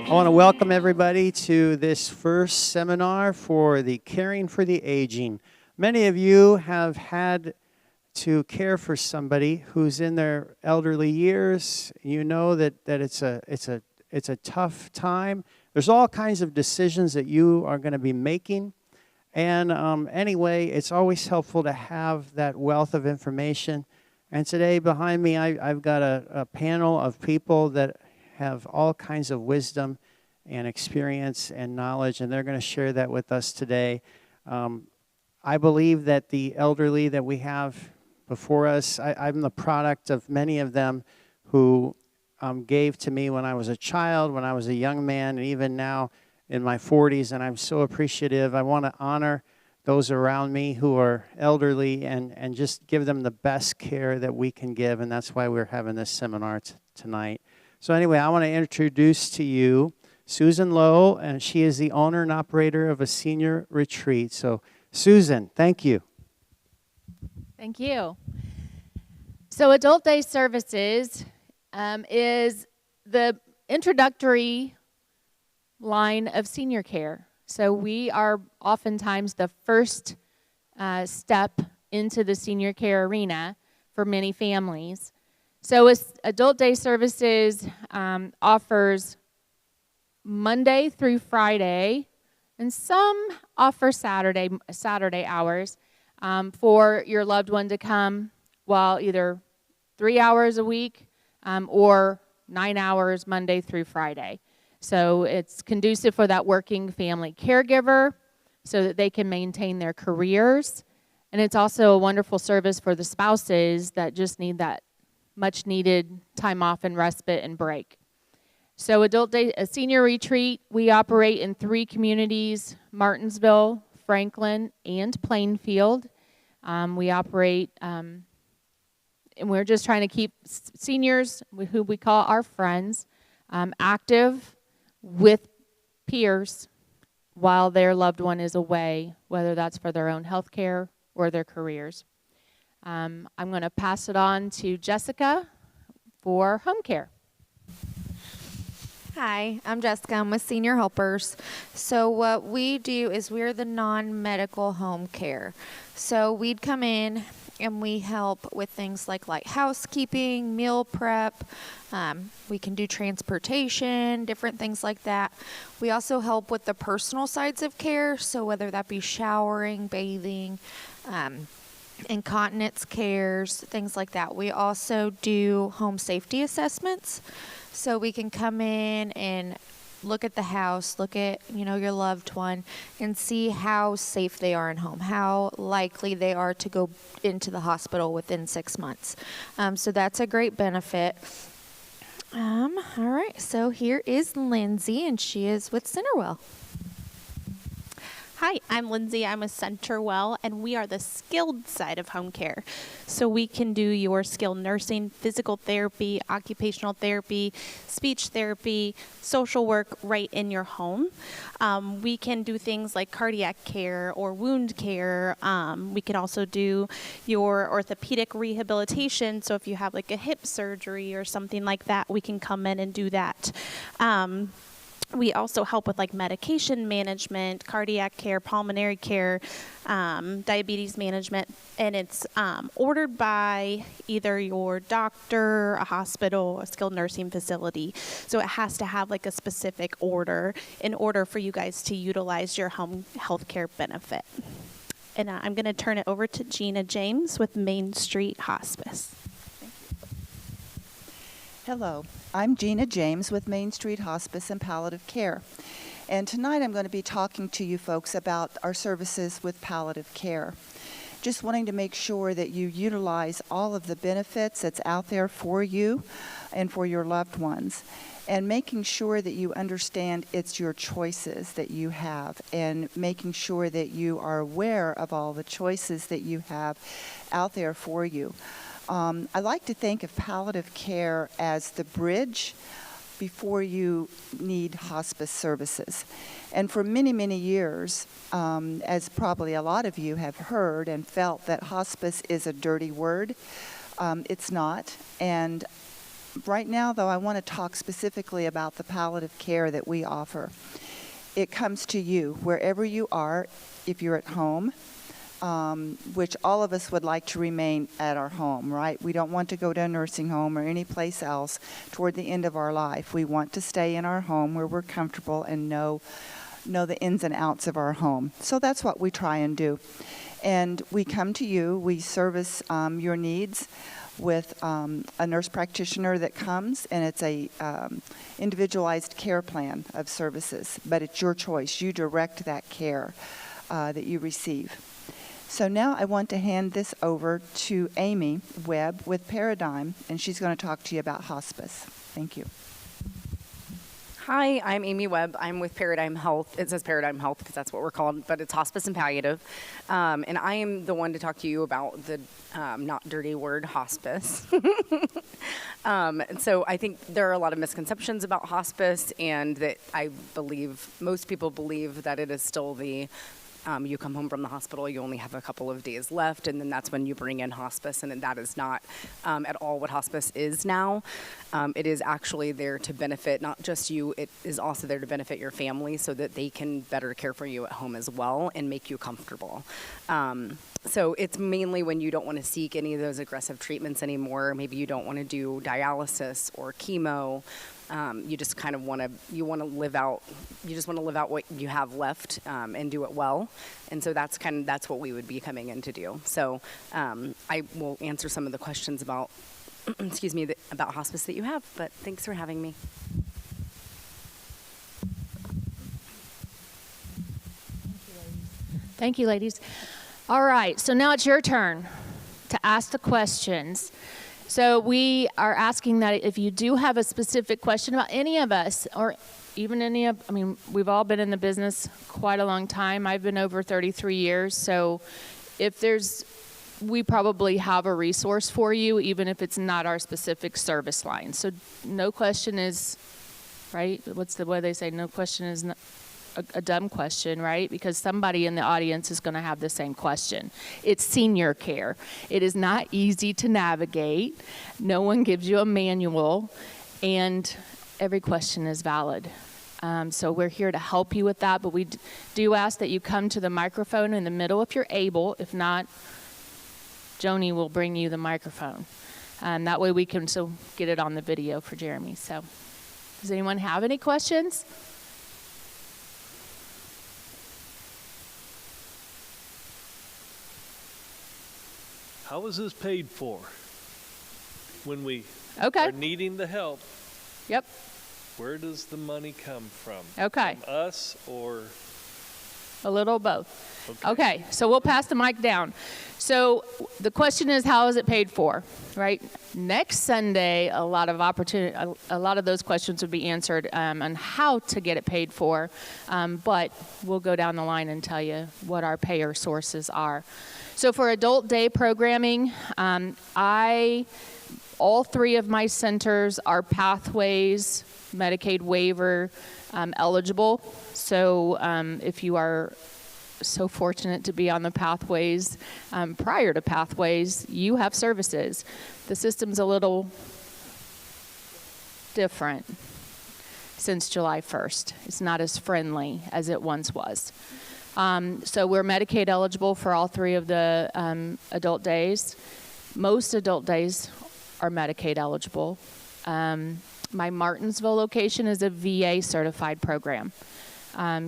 I want to welcome everybody to this first seminar for the Caring for the Aging. Many of you have had to care for somebody who's in their elderly years. You know that it's a tough time. There's all kinds of decisions that you are going to be making. And anyway, it's always helpful to have that wealth of information. And today behind me, I've got a panel of people that have all kinds of wisdom and experience and knowledge, and they're going to share that with us today. I believe that the elderly that we have before us, I'm the product of many of them who gave to me when I was a child, when I was a young man, and even now in my 40s, and I'm so appreciative. I want to honor those around me who are elderly and just give them the best care that we can give, and that's why we're having this seminar tonight. So anyway, I want to introduce to you Susan Lowe, and she is the owner and operator of a senior retreat. So Susan, thank you. Thank you. So Adult Day Services is the introductory line of senior care. So we are oftentimes the first step into the senior care arena for many families. So Adult Day Services offers Monday through Friday, and some offer Saturday hours for your loved one to come while either 3 hours a week or 9 hours Monday through Friday. So it's conducive for that working family caregiver so that they can maintain their careers. And it's also a wonderful service for the spouses that just need that much needed time off and respite and break. So Adult Day, a senior retreat, we operate in 3 communities, Martinsville, Franklin, and Plainfield. We operate, and we're just trying to keep seniors, who we call our friends, active with peers while their loved one is away, whether that's for their own health care or their careers. I'm going to pass it on to Jessica for home care. Hi, I'm Jessica. I'm with Senior Helpers. So what we do is we're the non-medical home care. So we'd come in and we help with things like light housekeeping, meal prep. We can do transportation, different things like that. We also help with the personal sides of care, so whether that be showering, bathing, incontinence cares, things like that. We also do home safety assessments, so we can come in and look at the house, look at, your loved one, and see how safe they are in home, how likely they are to go into the hospital within 6 months. So that's a great benefit. All right, so here is Lynsie, and she is with CenterWell. Hi, I'm Lynsie. I'm with CenterWell, and we are the skilled side of home care. So we can do your skilled nursing, physical therapy, occupational therapy, speech therapy, social work right in your home. We can do things like cardiac care or wound care. We can also do your orthopedic rehabilitation. So if you have like a hip surgery or something like that, we can come in and do that. We also help with like medication management, cardiac care, pulmonary care, diabetes management, and it's ordered by either your doctor, a hospital, a skilled nursing facility. So it has to have like a specific order in order for you guys to utilize your home health care benefit. And I'm going to turn it over to Gina James with Main Street Hospice. Hello, I'm Gina James with Main Street Hospice and Palliative Care. And tonight I'm going to be talking to you folks about our services with palliative care. Just wanting to make sure that you utilize all of the benefits that's out there for you and for your loved ones. And making sure that you understand it's your choices that you have, and making sure that you are aware of all the choices that you have out there for you. I like to think of palliative care as the bridge before you need hospice services. And for many, many years, as probably a lot of you have heard and felt, that hospice is a dirty word. It's not. And Right now, though, I want to talk specifically about the palliative care that we offer. It comes to you wherever you are, if you're at home, which all of us would like to remain at our home, right? We don't want to go to a nursing home or any place else toward the end of our life. We want to stay in our home where we're comfortable and know the ins and outs of our home. So that's what we try and do. And we come to you, we service your needs with a nurse practitioner that comes, and it's a individualized care plan of services, but it's your choice. You direct that care that you receive. So now I want to hand this over to Amy Webb with Paradigm, and she's going to talk to you about hospice. Thank you. Hi, I'm Amy Webb. I'm with Paradigm Health. It says Paradigm Health because that's what we're called, but it's hospice and palliative. And I am the one to talk to you about the not dirty word hospice. So I think there are a lot of misconceptions about hospice, and that I believe most people believe that it is still the you come home from the hospital, you only have a couple of days left, and then that's when you bring in hospice, and that is not at all what hospice is now. It is actually there to benefit not just you, it is also there to benefit your family so that they can better care for you at home as well and make you comfortable. So it's mainly when you don't want to seek any of those aggressive treatments anymore. Maybe you don't want to do dialysis or chemo. You just kind of want to live out what you have left and do it well. And so that's what we would be coming in to do. So I will answer some of the questions about, about hospice that you have, but thanks for having me. Thank you, ladies. All right, so now it's your turn to ask the questions. So we are asking that if you do have a specific question about any of us, or even we've all been in the business quite a long time. I've been over 33 years, so we probably have a resource for you, even if it's not our specific service line. So no question is, right? What's the way they say? No question is a dumb question, right? Because somebody in the audience is going to have the same question. It's senior care. It is not easy to navigate. No one gives you a manual, and every question is valid. So we're here to help you with that, but we do ask that you come to the microphone in the middle if you're able. If not, Joni will bring you the microphone. That way we can get it on the video for Jeremy. So does anyone have any questions? How is this paid for? When we are needing the help, Yep. Where does the money come from? Okay. From us or? A little of both. Okay, so we'll pass the mic down. So the question is, how is it paid for, right? Next Sunday, a lot of those questions would be answered on how to get it paid for, but we'll go down the line and tell you what our payer sources are. So for adult day programming, all three of my centers are Pathways, Medicaid waiver eligible. So if you are so fortunate to be on the Pathways, prior to Pathways, you have services. The system's a little different since July 1st. It's not as friendly as it once was. So we're Medicaid eligible for all three of the adult days. Most adult days are Medicaid eligible. My Martinsville location is a VA certified program.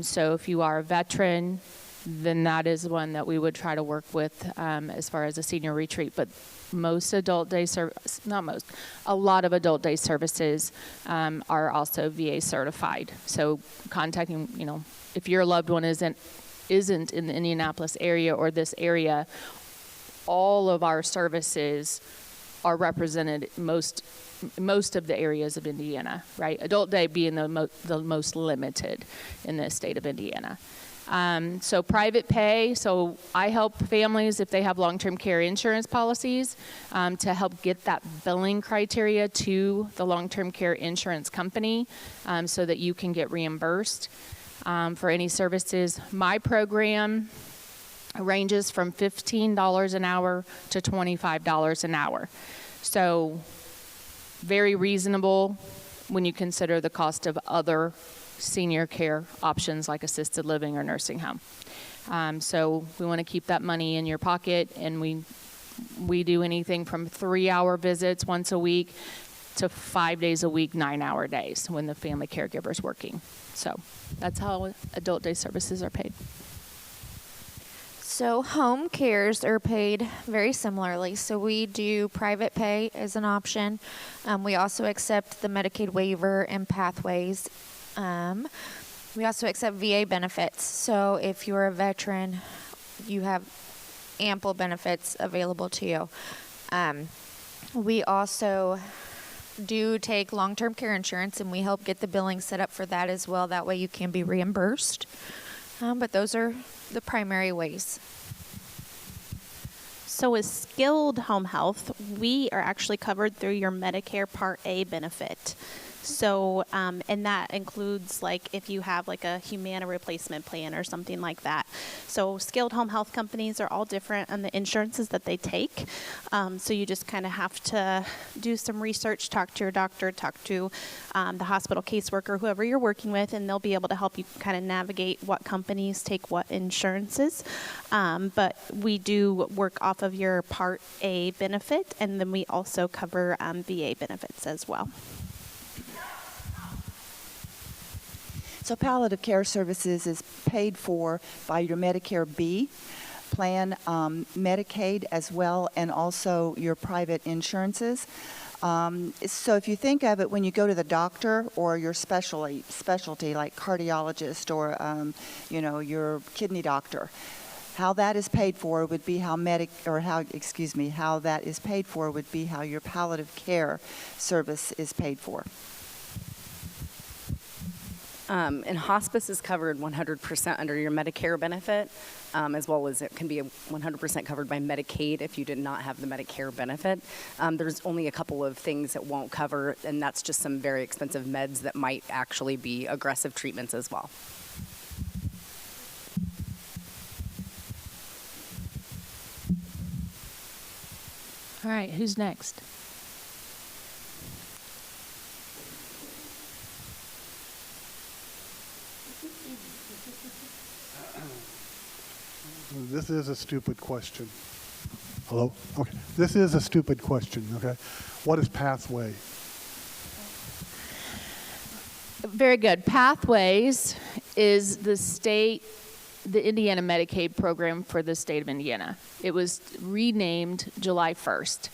So if you are a veteran, then that is one that we would try to work with as far as a senior retreat. But most adult day a lot of adult day services are also VA certified. So contacting, if your loved one isn't in the Indianapolis area or this area, all of our services are represented most of the areas of Indiana, right? Adult day being the most limited in the state of Indiana. So private pay, so I help families if they have long-term care insurance policies to help get that billing criteria to the long-term care insurance company so that you can get reimbursed for any services. My program ranges from $15 an hour to $25 an hour. So Very reasonable when you consider the cost of other senior care options like assisted living or nursing home. So we want to keep that money in your pocket, and we do anything from 3-hour visits once a week to 5 days a week, 9-hour days when the family caregiver is working. So that's how adult day services are paid. So home cares are paid very similarly. So we do private pay as an option. We also accept the Medicaid waiver and pathways. We also accept VA benefits. So if you're a veteran, you have ample benefits available to you. We also do take long-term care insurance, and we help get the billing set up for that as well. That way you can be reimbursed. But those are the primary ways. So with skilled home health, we are actually covered through your Medicare Part A benefit. So, and that includes like if you have like a Humana replacement plan or something like that. So skilled home health companies are all different on the insurances that they take. So you just kind of have to do some research, talk to your doctor, talk to the hospital caseworker, whoever you're working with, and they'll be able to help you kind of navigate what companies take what insurances. But we do work off of your Part A benefit, and then we also cover VA benefits as well. So palliative care services is paid for by your Medicare B plan, Medicaid as well, and also your private insurances. So if you think of it, when you go to the doctor or your specialty like cardiologist or your kidney doctor, how that is paid for would be how how that is paid for would be how your palliative care service is paid for. And hospice is covered 100% under your Medicare benefit, as well as it can be 100% covered by Medicaid if you did not have the Medicare benefit. There's only a couple of things that won't cover, and that's just some very expensive meds that might actually be aggressive treatments as well. All right, who's next? This is a stupid question. Hello? Okay. This is a stupid question, okay? What is Pathway? Very good. Pathways is the Indiana Medicaid program for the state of Indiana. It was renamed July 1st.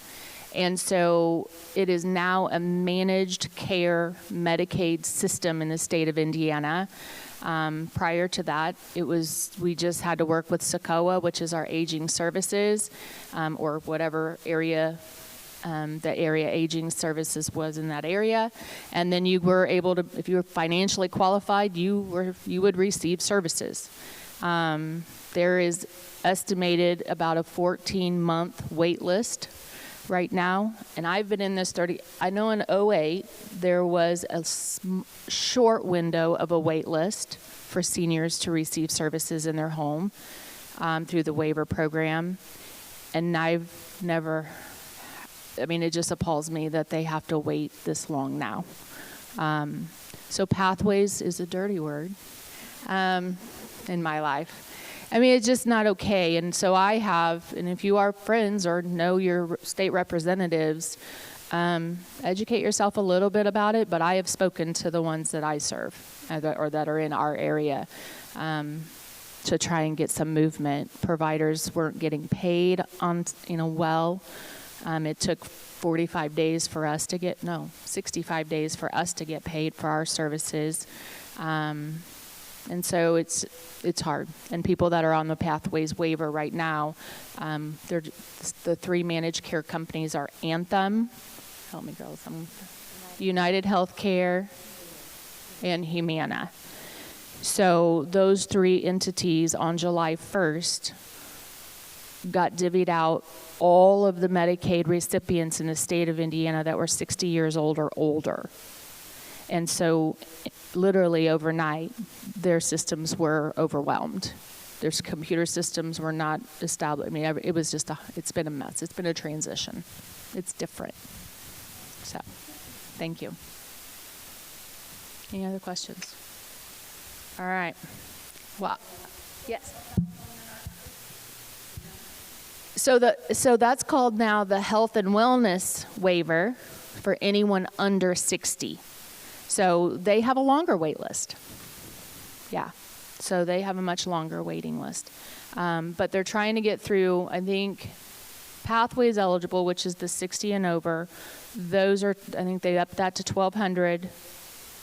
And so it is now a managed care Medicaid system in the state of Indiana. Prior to that, we just had to work with SACOA, which is our aging services, or whatever area the area aging services was in that area. And then you were able to, if you were financially qualified, you would receive services. There is estimated about a 14-month wait list right now, and I've been in this I know in 2008 there was a short window of a wait list for seniors to receive services in their home through the waiver program, and it just appalls me that they have to wait this long now. So pathways is a dirty word in my life. It's just not okay. And so and if you are friends or know your state representatives, educate yourself a little bit about it. But I have spoken to the ones that I serve or that are in our area to try and get some movement. Providers weren't getting paid on, well. It took 65 days for us to get paid for our services. And so it's hard. And people that are on the Pathways waiver right now, the 3 managed care companies are Anthem, help me girls, United Healthcare, and Humana. So those 3 entities on July 1st got divvied out all of the Medicaid recipients in the state of Indiana that were 60 years old or older. And so literally overnight, their systems were overwhelmed. Their computer systems were not established. It was just it's been a mess. It's been a transition. It's different. So Thank you. Any other questions? All right. Well, yes. So that's called now the health and wellness waiver for anyone under 60. So they have a longer wait list. Yeah. So they have a much longer waiting list. But they're trying to get through, I think, Pathways eligible, which is the 60 and over. Those are, I think they upped that to 1,200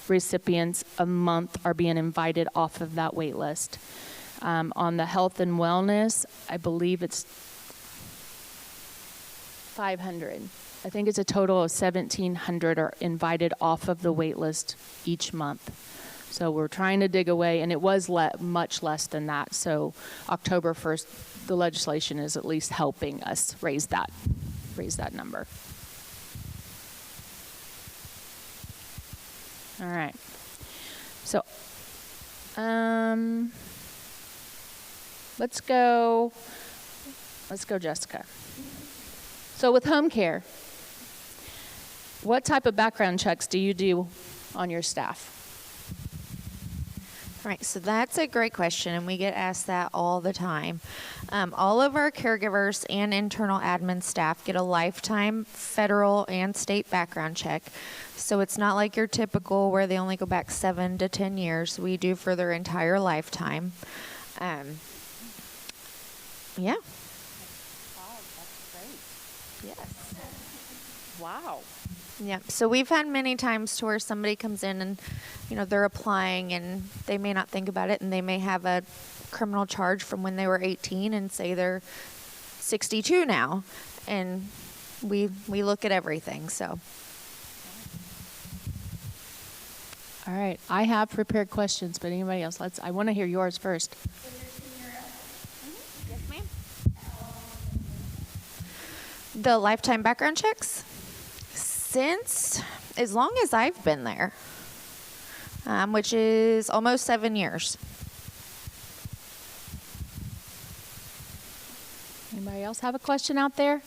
recipients a month are being invited off of that wait list. On the health and wellness, I believe it's 500. I think it's a total of 1,700 are invited off of the wait list each month. So we're trying to dig away, and it was much less than that. So October 1st, the legislation is at least helping us raise that number. All right. So let's go, Jessica. So with home care, what type of background checks do you do on your staff? Right, so that's a great question, and we get asked that all the time. All of our caregivers and internal admin staff get a lifetime federal and state background check. So it's not like your typical where they only go back 7 to 10 years. We do for their entire lifetime. Yeah. Wow, that's great. Yes. Wow. Yeah, so we've had many times to where somebody comes in and, they're applying and they may not think about it and they may have a criminal charge from when they were 18 and say they're 62 now. And we look at everything, so. All right, I have prepared questions, but anybody else? I want to hear yours first. Yes, ma'am. The lifetime background checks? Since as long as I've been there, which is almost 7 years. Anybody else have a question out there?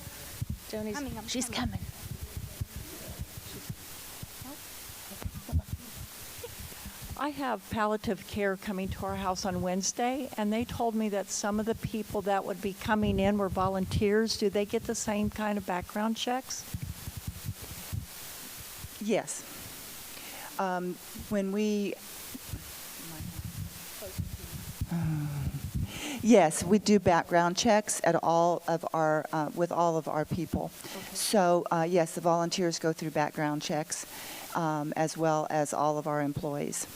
Joni's, she's coming. I have palliative care coming to our house on Wednesday, and they told me that some of the people that would be coming in were volunteers. Do they get the same kind of background checks? Yes. Yes, we do background checks at all of our with all of our people. Okay. So yes, the volunteers go through background checks as well as all of our employees.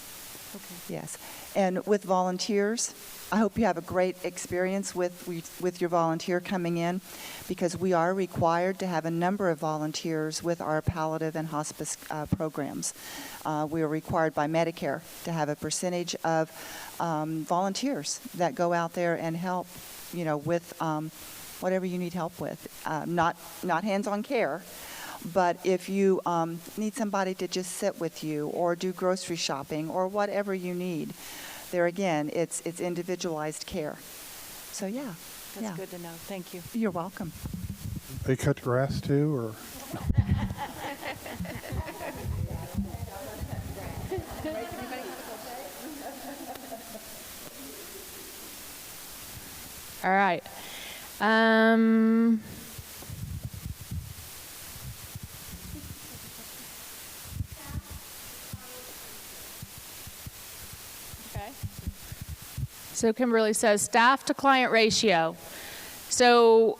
Okay. Yes, and with volunteers, I hope you have a great experience with your volunteer coming in, because we are required to have a number of volunteers with our palliative and hospice programs. We are required by Medicare to have a percentage of volunteers that go out there and help, with whatever you need help with. Not hands-on care, but if you need somebody to just sit with you or do grocery shopping or whatever you need, there again, it's individualized care. So yeah. That's good to know. Thank you. You're welcome. They cut grass too, or? All right. Okay. So Kimberly says staff to client ratio. So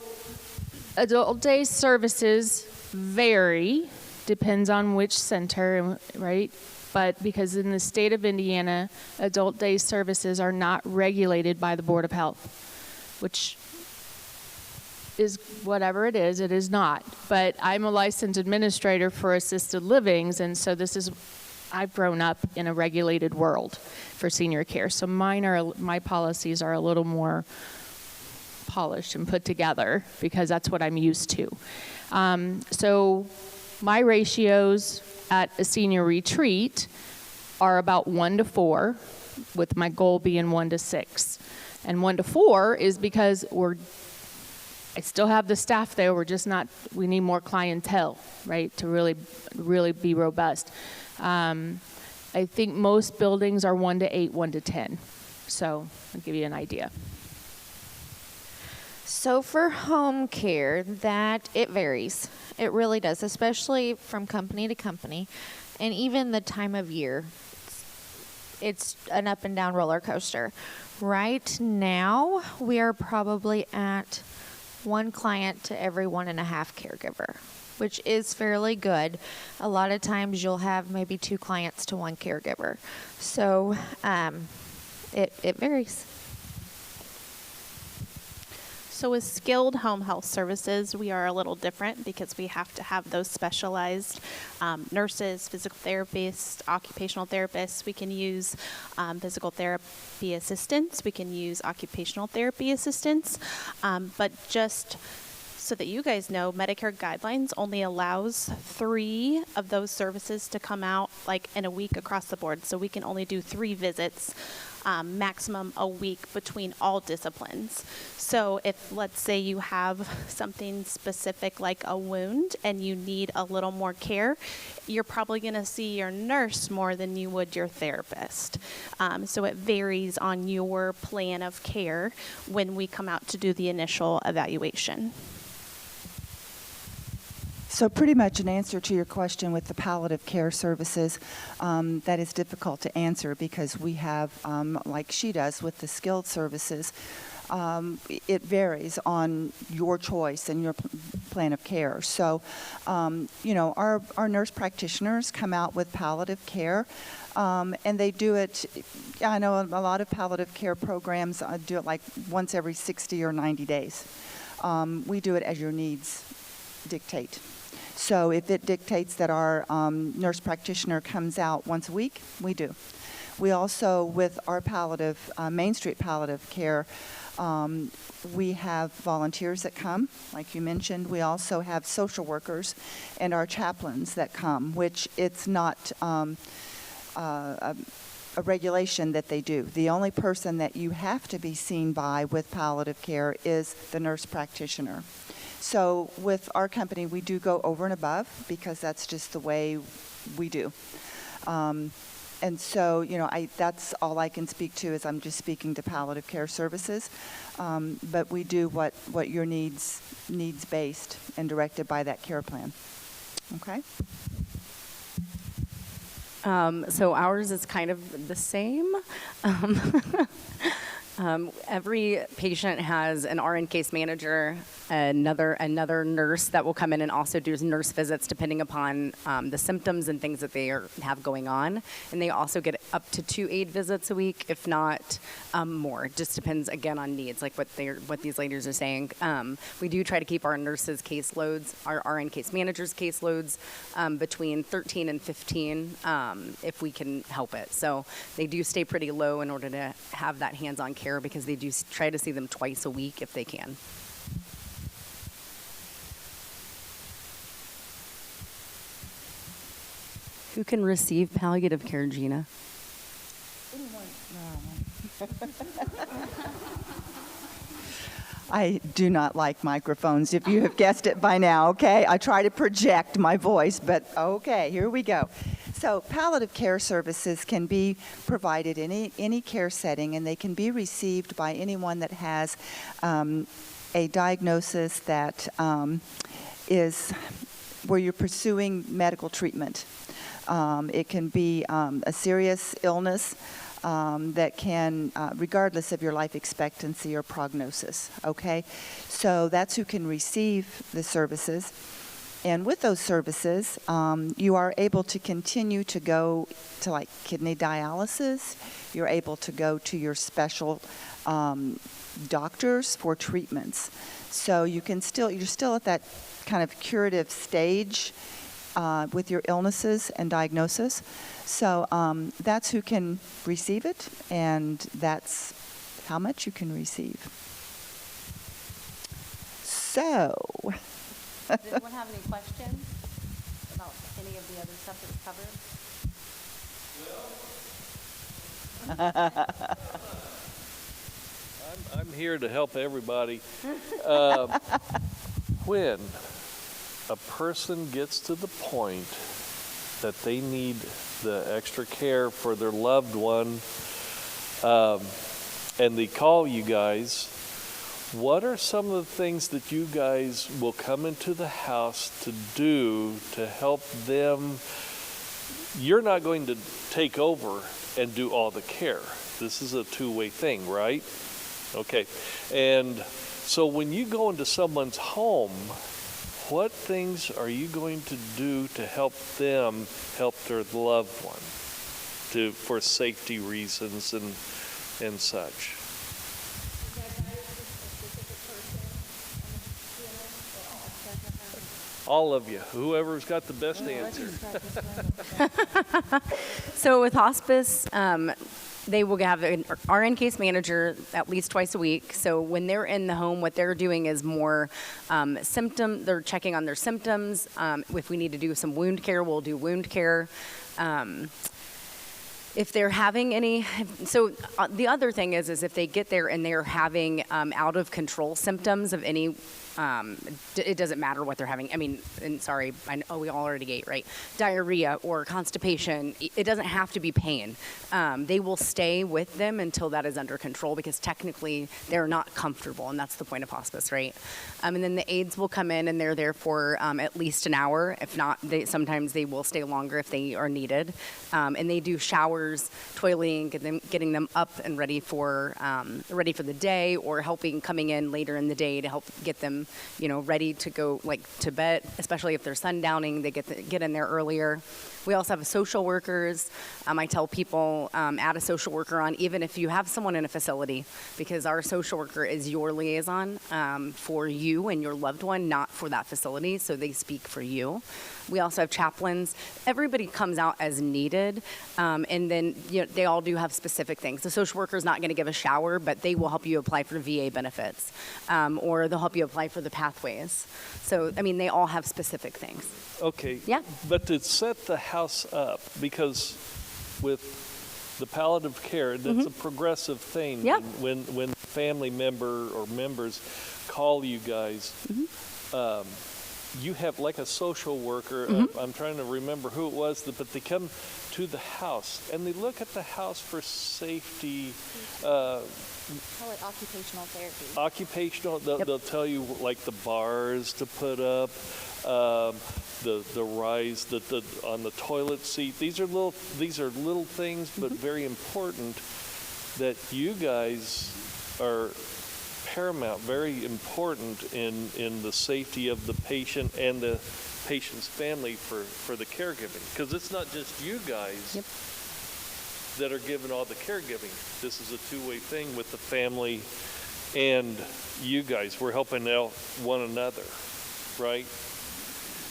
adult day services vary, depends on which center, right? But because in the state of Indiana, adult day services are not regulated by the Board of Health, which is whatever it is not. But I'm a licensed administrator for assisted livings, and so I've grown up in a regulated world for senior care. So my policies are a little more polished and put together because that's what I'm used to. So my ratios at a senior retreat are about 1 to 4, with my goal being 1 to 6. And 1 to 4 is because I still have the staff there. We're just not, we need more clientele, right, to really be robust. I think most buildings are 1 to 8, 1 to 10. So I'll give you an idea. So for home care, that it varies. It really does, especially from company to company, and even the time of year. It's an up and down roller coaster. Right now, we are probably at 1 client to every 1.5 caregiver, which is fairly good. A lot of times you'll have maybe 2 clients to 1 caregiver. So it varies. So with skilled home health services, we are a little different because we have to have those specialized nurses, physical therapists, occupational therapists. We can use physical therapy assistants. We can use occupational therapy assistants. But just so that you guys know, Medicare guidelines only allows 3 of those services to come out like in a week across the board. So we can only do 3 visits, maximum a week between all disciplines. So if, let's say, you have something specific like a wound and you need a little more care, you're probably going to see your nurse more than you would your therapist. So it varies on your plan of care when we come out to do the initial evaluation. So pretty much an answer to your question with the palliative care services, that is difficult to answer because we have, like she does with the skilled services, it varies on your choice and your plan of care. So, our nurse practitioners come out with palliative care, and they do it, I know a lot of palliative care programs do it like once every 60 or 90 days. We do it as your needs dictate. So if it dictates that our nurse practitioner comes out once a week, we do. We also, with our palliative, Main Street palliative care, we have volunteers that come, like you mentioned. We also have social workers and our chaplains that come, which it's not a regulation that they do. The only person that you have to be seen by with palliative care is the nurse practitioner. So with our company, we do go over and above because that's just the way we do. And so, that's all I can speak to is I'm just speaking to palliative care services. But we do what your needs based and directed by that care plan. Okay? So ours is kind of the same. Every patient has an RN case manager, another nurse that will come in and also do nurse visits depending upon the symptoms and things that they have going on. And they also get up to 2 aid visits a week, if not more. Just depends, again, on needs, like what these ladies are saying. We do try to keep our nurses' caseloads, our RN case managers' caseloads between 13 and 15 if we can help it. So they do stay pretty low in order to have that hands-on care because they do try to see them twice a week if they can. Who can receive palliative care, Gina? I do not like microphones, if you have guessed it by now, okay? I try to project my voice, but okay, here we go. So palliative care services can be provided in any care setting, and they can be received by anyone that has a diagnosis that is where you're pursuing medical treatment. It can be a serious illness that can, regardless of your life expectancy or prognosis, okay? So that's who can receive the services. And with those services, you are able to continue to go to like kidney dialysis. You're able to go to your special doctors for treatments. So you're still at that kind of curative stage with your illnesses and diagnosis. So that's who can receive it, and that's how much you can receive. So. Does anyone have any questions about any of the other stuff that's covered? I'm here to help everybody. When a person gets to the point that they need the extra care for their loved one, and they call you guys, what are some of the things that you guys will come into the house to do to help them? You're not going to take over and do all the care. This is a two-way thing, right? Okay. And so when you go into someone's home, what things are you going to do to help them help their loved one for safety reasons and such? All of you, whoever's got the best answer. So with hospice, they will have an RN case manager at least twice a week. So when they're in the home, what they're doing is more they're checking on their symptoms. If we need to do some wound care, we'll do wound care. If they're having any, so the other thing is if they get there and they're having out of control symptoms of any, it doesn't matter what they're having. I mean, and sorry, we all already ate, right? Diarrhea or constipation, it doesn't have to be pain. They will stay with them until that is under control because technically they're not comfortable, and that's the point of hospice, right? And then the aides will come in and they're there for at least an hour. If not, sometimes they will stay longer if they are needed. And they do showers, toileting, getting them up and ready for the day, or coming in later in the day to help get them, ready to go to bed, especially if they're sundowning, they get in there earlier. We also have social workers. I tell people add a social worker on, even if you have someone in a facility, because our social worker is your liaison for you and your loved one, not for that facility, so they speak for you. We also have chaplains. Everybody comes out as needed, and then they all do have specific things. The social worker is not going to give a shower, but they will help you apply for VA benefits, or they'll help you apply for the pathways. So, they all have specific things. Okay. Yeah. But to set the house up, because with the palliative care, that's a progressive thing. Yeah. When family member or members call you guys, you have like a social worker. I'm trying to remember who it was, but they come to the house and they look at the house for safety. Call it occupational therapy. Occupational, they'll tell you like the bars to put up, the rise on the toilet seat. These are little things, but very important that you guys are paramount, very important in the safety of the patient and the patient's family for the caregiving, because it's not just you guys that are giving all the caregiving. This is a two-way thing with the family and you guys. We're helping out one another, right?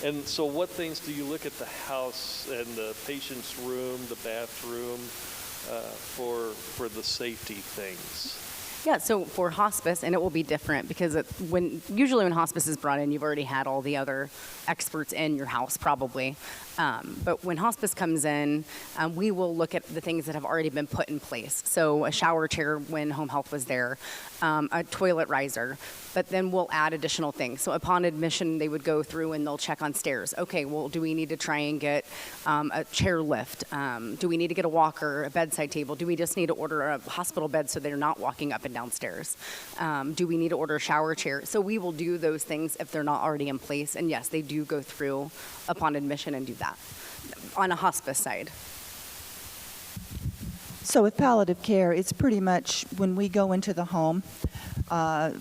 And so what things do you look at the house and the patient's room, the bathroom, for the safety things? Yeah, so for hospice, and it will be different because usually when hospice is brought in, you've already had all the other experts in your house probably. But when hospice comes in, we will look at the things that have already been put in place. So a shower chair when home health was there, a toilet riser, but then we'll add additional things. So upon admission, they would go through and they'll check on stairs. Okay, well, do we need to try and get a chair lift? Do we need to get a walker, a bedside table? Do we just need to order a hospital bed so they're not walking up and downstairs? Do we need to order a shower chair? So we will do those things if they're not already in place. And yes, they do go through upon admission and do that on a hospice side. So with palliative care, it's pretty much when we go into the home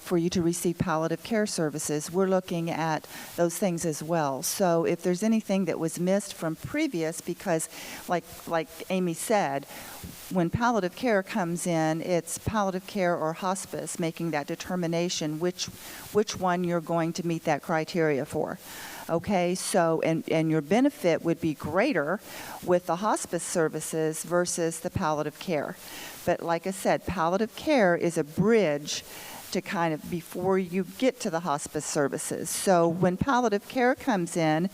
for you to receive palliative care services, we're looking at those things as well. So if there's anything that was missed from previous, because like Amy said, when palliative care comes in, it's palliative care or hospice making that determination which one you're going to meet that criteria for. Okay, so, and your benefit would be greater with the hospice services versus the palliative care. But like I said, palliative care is a bridge to kind of before you get to the hospice services. So when palliative care comes in,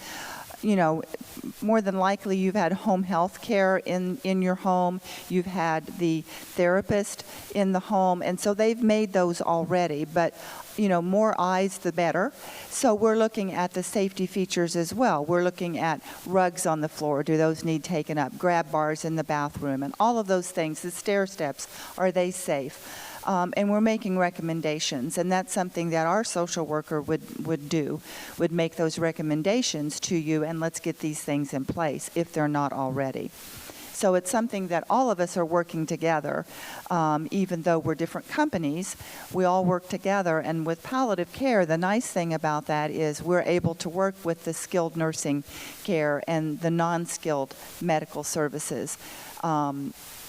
more than likely you've had home health care in your home, you've had the therapist in the home, and so they've made those already, but more eyes the better. So we're looking at the safety features as well. We're looking at rugs on the floor. Do those need taken up? Grab bars in the bathroom and all of those things. The stair steps, are they safe? And we're making recommendations, and that's something that our social worker would make those recommendations to you, and let's get these things in place if they're not already. So it's something that all of us are working together. Even though we're different companies, we all work together. And with palliative care, the nice thing about that is we're able to work with the skilled nursing care and the non-skilled medical services.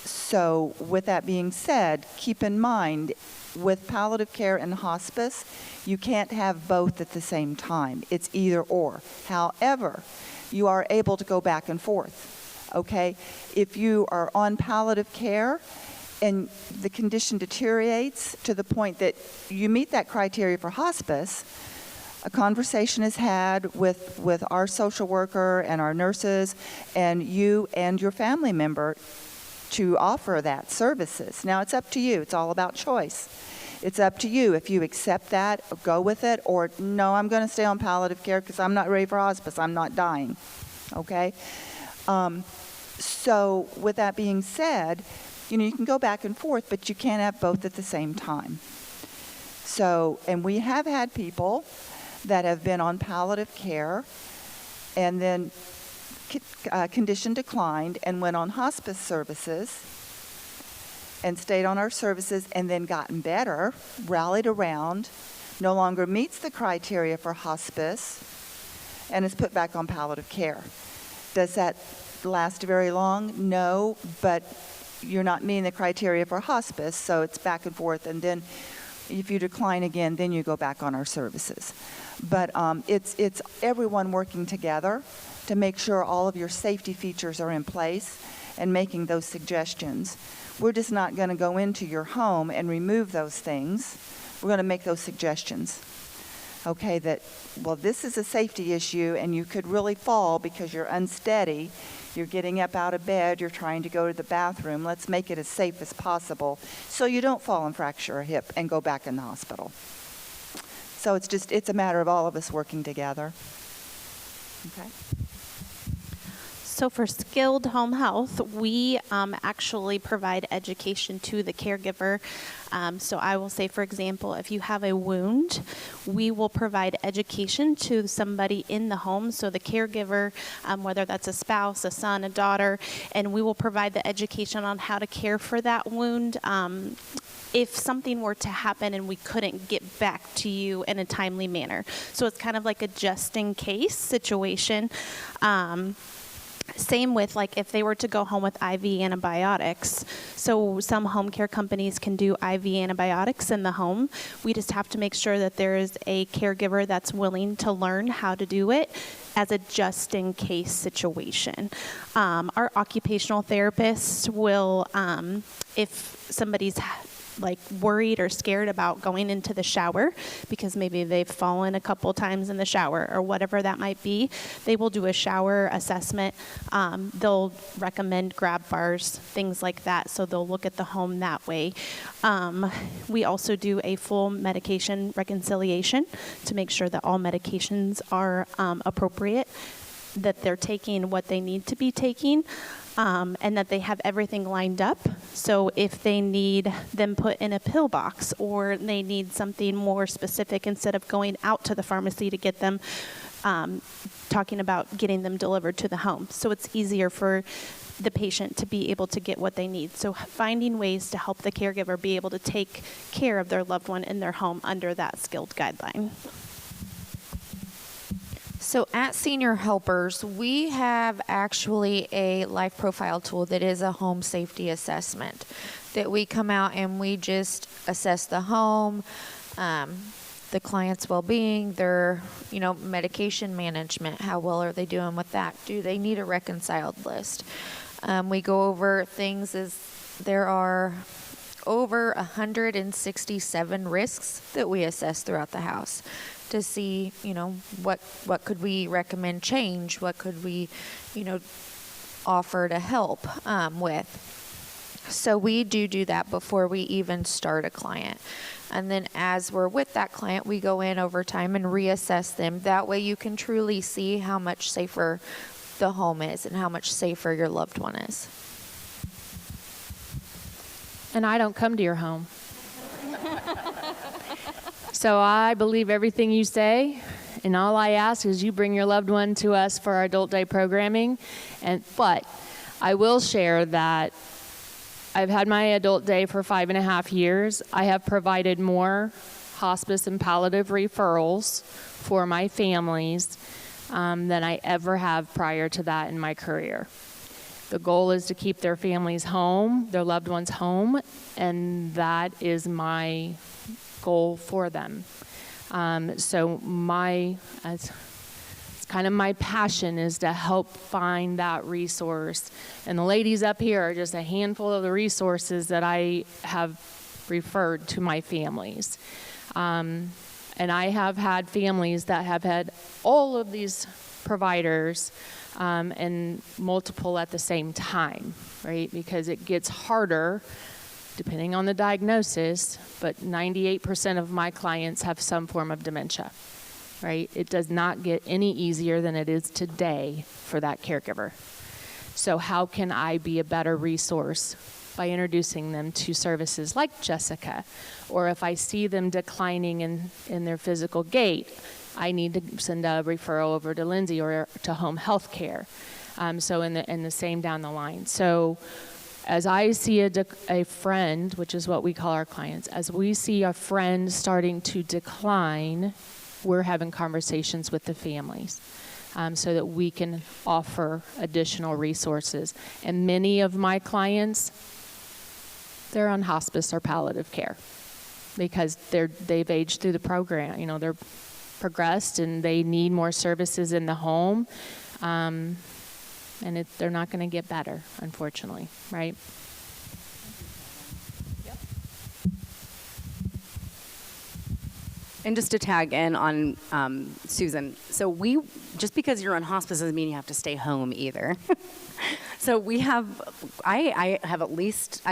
So with that being said, keep in mind, with palliative care and hospice, you can't have both at the same time. It's either or. However, you are able to go back and forth. Okay, if you are on palliative care and the condition deteriorates to the point that you meet that criteria for hospice, a conversation is had with our social worker and our nurses and you and your family member to offer that services. Now, it's up to you. It's all about choice. It's up to you if you accept that, go with it, or no, I'm going to stay on palliative care because I'm not ready for hospice. I'm not dying. Okay? So with that being said, you can go back and forth, but you can't have both at the same time. So, and we have had people that have been on palliative care and then condition declined and went on hospice services and stayed on our services and then gotten better, rallied around, no longer meets the criteria for hospice, and is put back on palliative care. Does that last very long? No, but you're not meeting the criteria for hospice, so it's back and forth, and then if you decline again, then you go back on our services. But it's everyone working together to make sure all of your safety features are in place and making those suggestions. We're just not going to go into your home and remove those things. We're going to make those suggestions. Okay, that, well, this is a safety issue and you could really fall because you're unsteady. You're getting up out of bed, you're trying to go to the bathroom. Let's make it as safe as possible so you don't fall and fracture a hip and go back in the hospital. So it's a matter of all of us working together. Okay. So for skilled home health, we actually provide education to the caregiver. So I will say, for example, if you have a wound, we will provide education to somebody in the home. So the caregiver, whether that's a spouse, a son, a daughter, and we will provide the education on how to care for that wound. If something were to happen and we couldn't get back to you in a timely manner. So it's kind of like a just-in-case situation. Same with like if they were to go home with IV antibiotics. So some home care companies can do IV antibiotics in the home. We just have to make sure that there is a caregiver that's willing to learn how to do it as a just-in-case situation. Our occupational therapists will, if somebody's like worried or scared about going into the shower because maybe they've fallen a couple times in the shower or whatever that might be, they will do a shower assessment. They'll recommend grab bars, things like that, so they'll look at the home that way. We also do a full medication reconciliation to make sure that all medications are appropriate, that they're taking what they need to be taking. And that they have everything lined up. So if they need them put in a pill box or they need something more specific instead of going out to the pharmacy to get them, talking about getting them delivered to the home. So it's easier for the patient to be able to get what they need. So finding ways to help the caregiver be able to take care of their loved one in their home under that skilled guideline. So at Senior Helpers, we have actually a life profile tool that is a home safety assessment that we come out and we just assess the home, the client's well-being, their, medication management. How well are they doing with that? Do they need a reconciled list? We go over things as there are over 167 risks that we assess throughout the house. to see, what could we recommend change, what could we, offer to help with. So we do that before we even start a client. And then as we're with that client, we go in over time and reassess them. That way you can truly see how much safer the home is and how much safer your loved one is. And I don't come to your home. So I believe everything you say, and all I ask is you bring your loved one to us for our adult day programming. But I will share that I've had my adult day for 5.5 years. I have provided more hospice and palliative referrals for my families than I ever have prior to that in my career. The goal is to keep their families home, their loved ones home, and that is my goal for them. So it's kind of my passion is to help find that resource. And the ladies up here are just a handful of the resources that I have referred to my families. And I have had families that have had all of these providers and multiple at the same time, right? Because it gets harder depending on the diagnosis, but 98% of my clients have some form of dementia. Right? It does not get any easier than it is today for that caregiver. So how can I be a better resource by introducing them to services like Jessica? Or if I see them declining in their physical gait, I need to send a referral over to Lynsie or to home health care. So in the same down the line. So as I see a friend, which is what we call our clients, as we see a friend starting to decline, we're having conversations with the families so that we can offer additional resources. And many of my clients, they're on hospice or palliative care because they've aged through the program. They're progressed and they need more services in the home. And they're not going to get better, unfortunately, right? And just to tag in on Susan, so just because you're on hospice doesn't mean you have to stay home either. So I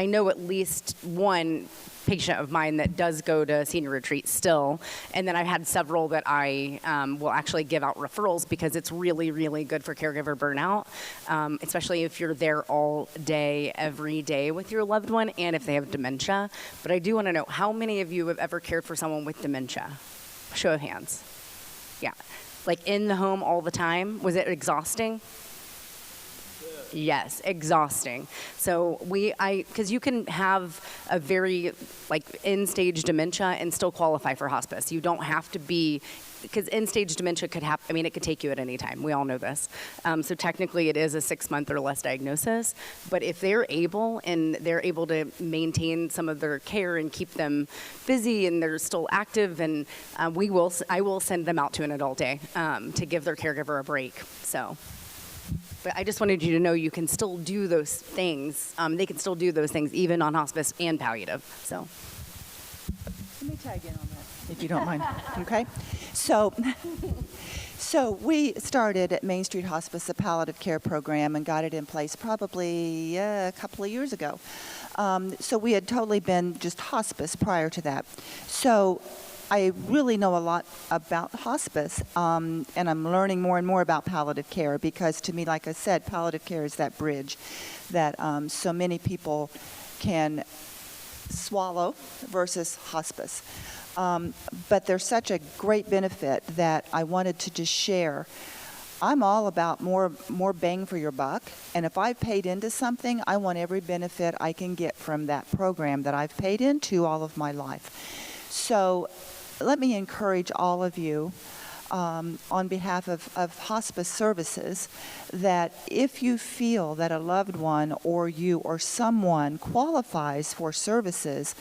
know at least one patient of mine that does go to senior retreat still, and then I've had several that I will actually give out referrals because it's really, really good for caregiver burnout, especially if you're there all day, every day with your loved one, and if they have dementia. But I do want to know, how many of you have ever cared for someone with dementia? Show of hands. Yeah. Like in the home all the time? Was it exhausting? Yes, exhausting. So because you can have a very end-stage dementia and still qualify for hospice. You don't have to be, because end-stage dementia could happen, it could take you at any time. We all know this. So technically it is a 6-month or less diagnosis, but if they're able to maintain some of their care and keep them busy and they're still active, and I will send them out to an adult day to give their caregiver a break. So. But I just wanted you to know you can still do those things. They can still do those things even on hospice and palliative. So let me tag in on that, if you don't mind. Okay. So we started at Main Street Hospice a palliative care program and got it in place probably a couple of years ago. So we had totally been just hospice prior to that. So I really know a lot about hospice, and I'm learning more and more about palliative care because to me, like I said, palliative care is that bridge that so many people can swallow versus hospice. But there's such a great benefit that I wanted to just share. I'm all about more bang for your buck, and if I've paid into something, I want every benefit I can get from that program that I've paid into all of my life. So let me encourage all of you on behalf of hospice services that if you feel that a loved one or you or someone qualifies for services,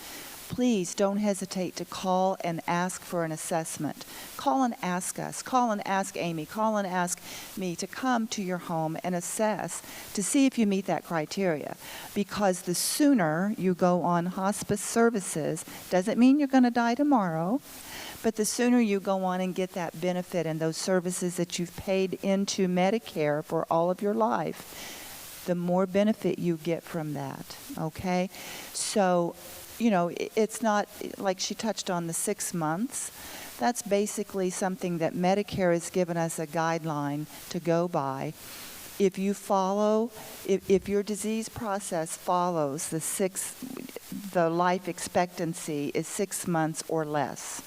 please don't hesitate to call and ask for an assessment. Call and ask us. Call and ask Amy. Call and ask me to come to your home and assess to see if you meet that criteria. Because the sooner you go on hospice services, doesn't mean you're going to die tomorrow, but the sooner you go on and get that benefit and those services that you've paid into Medicare for all of your life, the more benefit you get from that, okay? So, you know, it's not, like she touched on the 6 months. That's basically something that Medicare has given us a guideline to go by. If you follow, if your disease process follows the life expectancy is 6 months or less.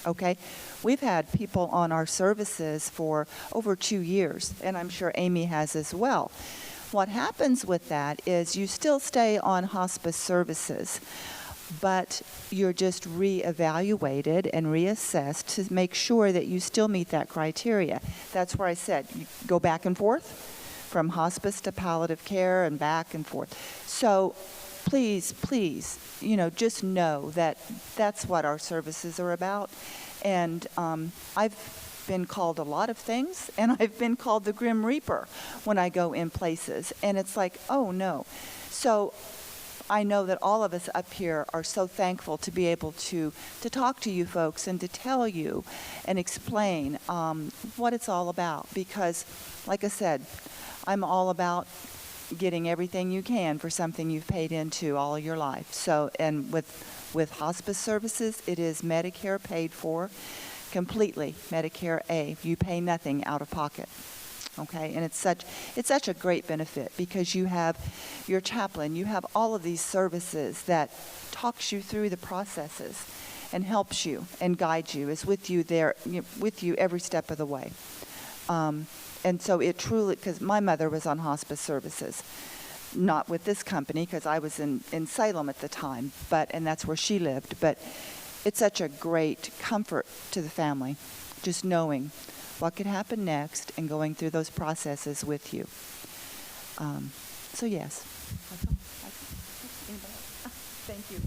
Okay, we've had people on our services for over 2 years, and I'm sure Amy has as well. What happens with that is you still stay on hospice services, but you're just reevaluated and reassessed to make sure that you still meet that criteria. That's where I said you go back and forth from hospice to palliative care and back and forth. So please, you know, just know that that's what our services are about. And I've been called a lot of things, and I've been called the Grim Reaper when I go in places. And it's like, oh no. So I know that all of us up here are so thankful to be able to talk to you folks and to tell you and explain what it's all about. Because, like I said, I'm all about getting everything you can for something you've paid into all your life. So, and with hospice services, it is Medicare paid for completely, Medicare A. You pay nothing out of pocket. Okay, and it's such a great benefit because you have your chaplain, you have all of these services that talks you through the processes and helps you and guides you, is with you there, with you every step of the way. And so it truly, because my mother was on hospice services, not with this company because I was in Salem at the time, and that's where she lived. But it's such a great comfort to the family, just knowing what could happen next and going through those processes with you. So yes. Thank you.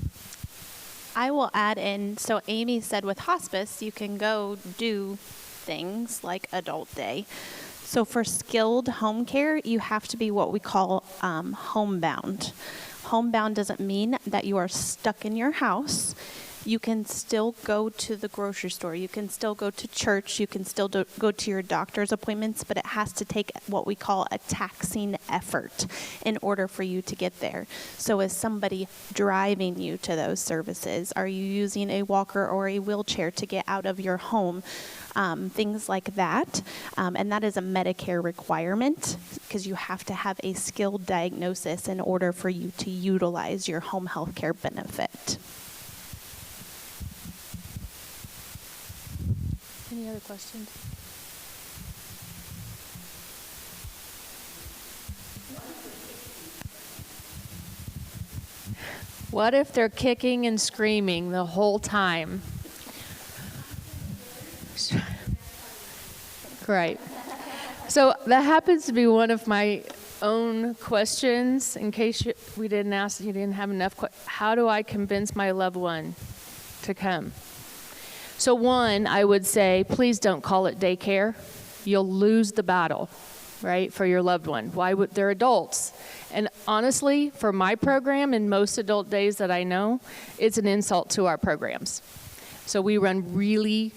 I will add in, so Amy said with hospice, you can go do things like adult day. So for skilled home care, you have to be what we call homebound. Homebound doesn't mean that you are stuck in your house. You can still go to the grocery store. You can still go to church. You can still go to your doctor's appointments, but it has to take what we call a taxing effort in order for you to get there. So is somebody driving you to those services? Are you using a walker or a wheelchair to get out of your home? Things like that. And that is a Medicare requirement because you have to have a skilled diagnosis in order for you to utilize your home health care benefit. Any other questions? What if they're kicking and screaming the whole time? Right. So that happens to be one of my own questions. In case we didn't ask, you didn't have enough. How do I convince my loved one to come? So one, I would say, please don't call it daycare. You'll lose the battle, right, for your loved one. Why would they're adults? And honestly, for my program and most adult days that I know, it's an insult to our programs. So we run really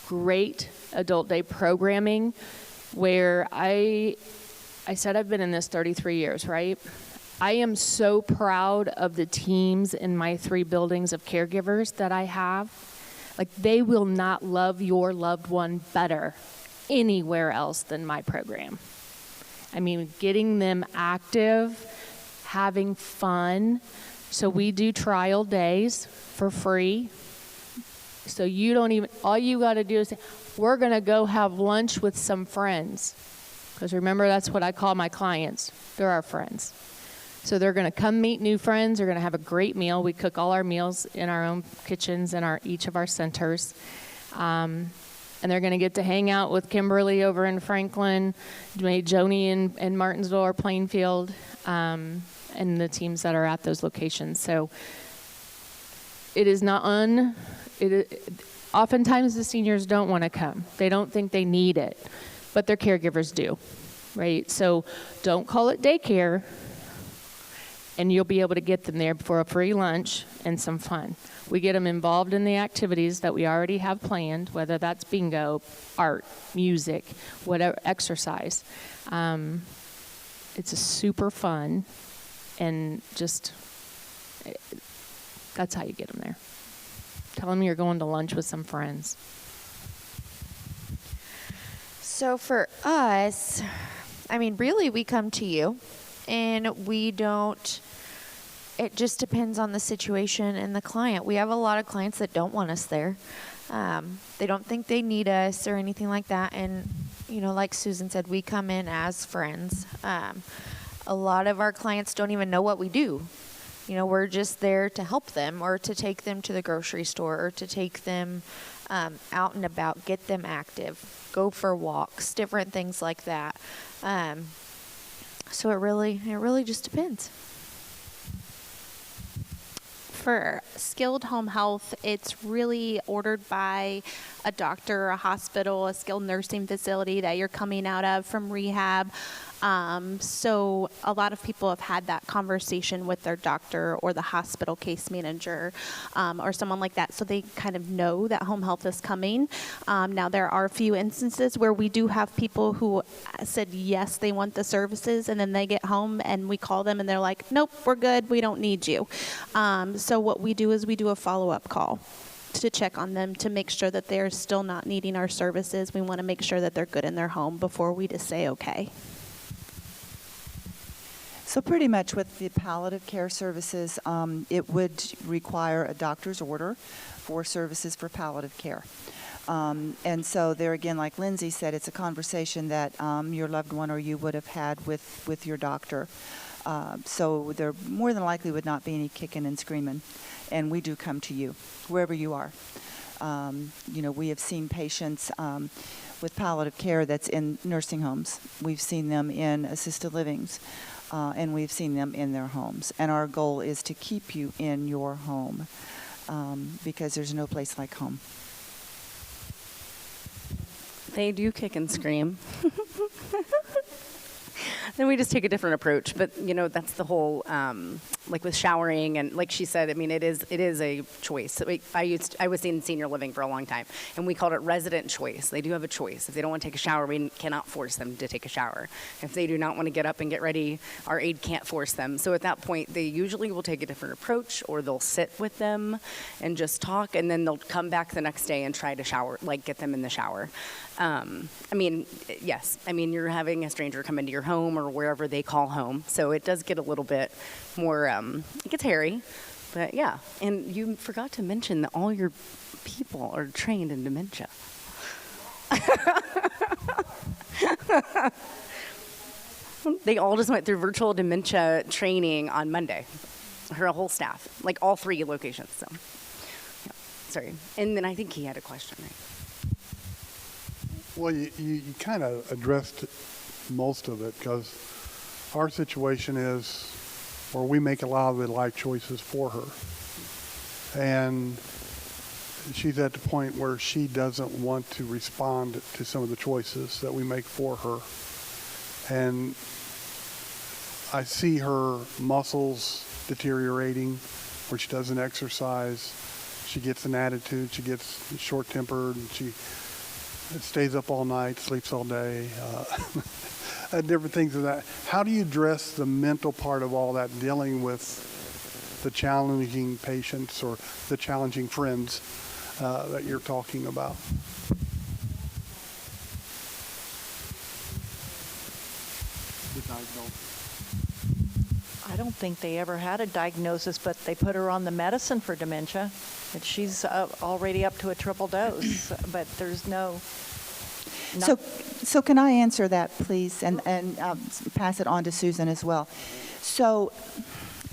great adult day programming where I said I've been in this 33 years, right? I am so proud of the teams in my 3 buildings of caregivers that I have. Like, they will not love your loved one better anywhere else than my program. I mean, getting them active, having fun. So we do trial days for free. So you don't even, all you got to do is say, we're going to go have lunch with some friends. Because remember, that's what I call my clients. They're our friends. So they're going to come meet new friends. They're going to have a great meal. We cook all our meals in our own kitchens in each of our centers. And they're going to get to hang out with Kimberly over in Franklin, Joni in Martinsville or Plainfield, and the teams that are at those locations. So it is not oftentimes the seniors don't want to come. They don't think they need it, but their caregivers do, right? So don't call it daycare, and you'll be able to get them there for a free lunch and some fun. We get them involved in the activities that we already have planned, whether that's bingo, art, music, whatever, exercise. It's a super fun, and just, that's how you get them there. Tell them you're going to lunch with some friends. So for us, I mean, really, we come to you, and we don't, it just depends on the situation and the client. We have a lot of clients that don't want us there. They don't think they need us or anything like that. And, you know, like Susan said, we come in as friends. A lot of our clients don't even know what we do. You know, we're just there to help them, or to take them to the grocery store, or to take them out and about, get them active, go for walks, different things like that. So it really just depends. For skilled home health, it's really ordered by a doctor, a hospital, a skilled nursing facility that you're coming out of from rehab. So a lot of people have had that conversation with their doctor or the hospital case manager, or someone like that, so they kind of know that home health is coming. Now, there are a few instances where we do have people who said yes, they want the services, and then they get home and we call them and they're like, nope, we're good, we don't need you. So what we do is we do a follow-up call to check on them to make sure that they're still not needing our services. We want to make sure that they're good in their home before we just say okay. So pretty much with the palliative care services, it would require a doctor's order for services for palliative care. And so there again, like Lynsie said, it's a conversation that your loved one or you would have had with your doctor. So there more than likely would not be any kicking and screaming. And we do come to you, wherever you are. You know, we have seen patients with palliative care that's in nursing homes. We've seen them in assisted livings. And we've seen them in their homes. And our goal is to keep you in your home because there's no place like home. They do kick and scream. Then we just take a different approach. But, you know, that's the whole, like with showering and like she said, I mean, it is a choice. I was in senior living for a long time, and we called it resident choice. They do have a choice. If they don't want to take a shower, we cannot force them to take a shower. If they do not want to get up and get ready, our aide can't force them. So at that point, they usually will take a different approach, or they'll sit with them and just talk, and then they'll come back the next day and try to shower, like get them in the shower. I mean, yes. I mean, you're having a stranger come into your home or wherever they call home. So it does get a little bit more, it gets hairy. But yeah. And you forgot to mention that all your people are trained in dementia. They all just went through virtual dementia training on Monday. Her whole staff, like all 3 locations. So, yeah. Sorry. And then I think he had a question, right? Well, you kind of addressed most of it, because our situation is where we make a lot of the life choices for her. And she's at the point where she doesn't want to respond to some of the choices that we make for her. And I see her muscles deteriorating where she doesn't exercise. She gets an attitude, she gets short-tempered, and she stays up all night, sleeps all day, different things of that. How do you address the mental part of all that, dealing with the challenging patients or the challenging friends that you're talking about? I don't think they ever had a diagnosis, but they put her on the medicine for dementia. And she's already up to a triple dose, but there's no... So can I answer that, please, and pass it on to Susan as well? So,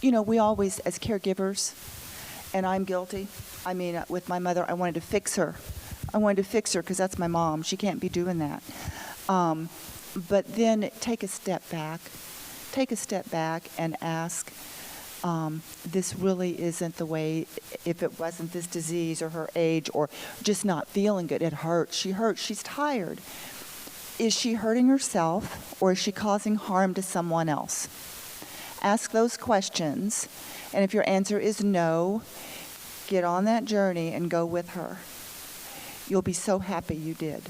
you know, we always, as caregivers, and I'm guilty. I mean, with my mother, I wanted to fix her. I wanted to fix her because that's my mom. She can't be doing that. But then take a step back. Take a step back and ask, this really isn't the way, if it wasn't this disease or her age or just not feeling good, it hurts, she's tired. Is she hurting herself or is she causing harm to someone else? Ask those questions, and if your answer is no, get on that journey and go with her. You'll be so happy you did,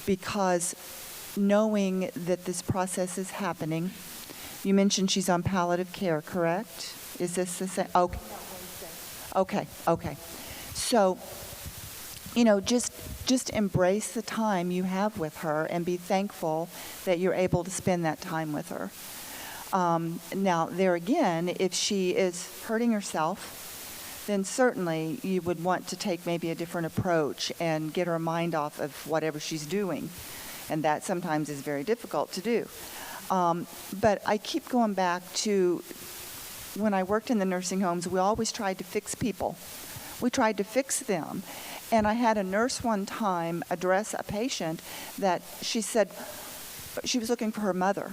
because knowing that this process is happening, you mentioned she's on palliative care, correct? Is this the same? Okay. Okay. So, just embrace the time you have with her and be thankful that you're able to spend that time with her. Now, there again, if she is hurting herself, then certainly you would want to take maybe a different approach and get her mind off of whatever she's doing. And that sometimes is very difficult to do. But I keep going back to when I worked in the nursing homes, we always tried to fix people. We tried to fix them. And I had a nurse one time address a patient that she said she was looking for her mother.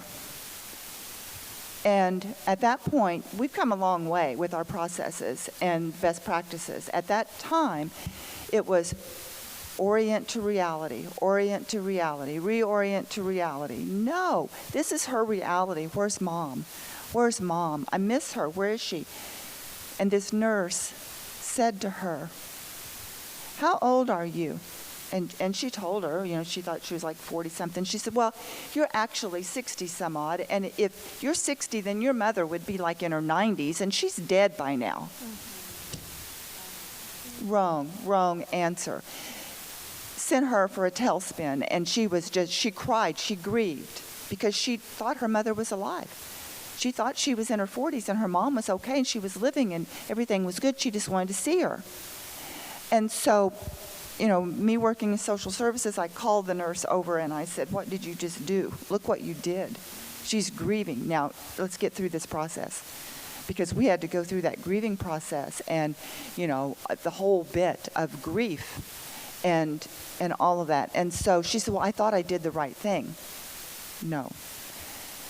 And at that point, we've come a long way with our processes and best practices. At that time, it was orient to reality, reorient to reality. No, this is her reality. Where's mom? Where's mom? I miss her. Where is she? And this nurse said to her, how old are you? And she told her, she thought she was like 40-something. She said, well, you're actually 60-some-odd, and if you're 60, then your mother would be like in her 90s, and she's dead by now. Wrong answer. Sent her for a tailspin, and she cried, she grieved, because she thought her mother was alive. She thought she was in her 40s, and her mom was okay, and she was living, and everything was good. She just wanted to see her. And so, me working in social services, I called the nurse over and I said, what did you just do? Look what you did. She's grieving. Now, let's get through this process. Because we had to go through that grieving process and, the whole bit of grief and all of that. And so she said, well, I thought I did the right thing. No.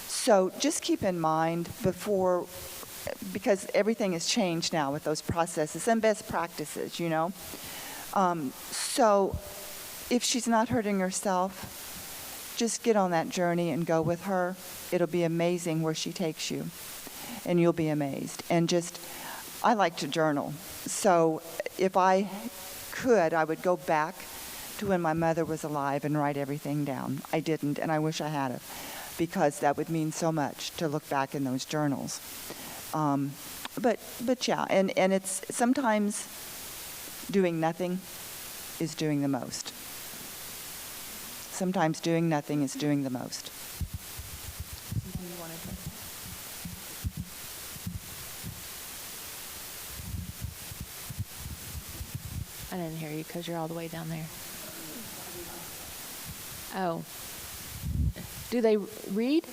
So just keep in mind because everything has changed now with those processes and best practices, So if she's not hurting herself, just get on that journey and go with her. It'll be amazing where she takes you, and you'll be amazed. And I like to journal. So if I could, I would go back to when my mother was alive and write everything down. I didn't, and I wish I had it, because that would mean so much to look back in those journals. But yeah, and it's sometimes doing nothing is doing the most. Sometimes doing nothing is doing the most. I didn't hear you because you're all the way down there. Oh. Do they read?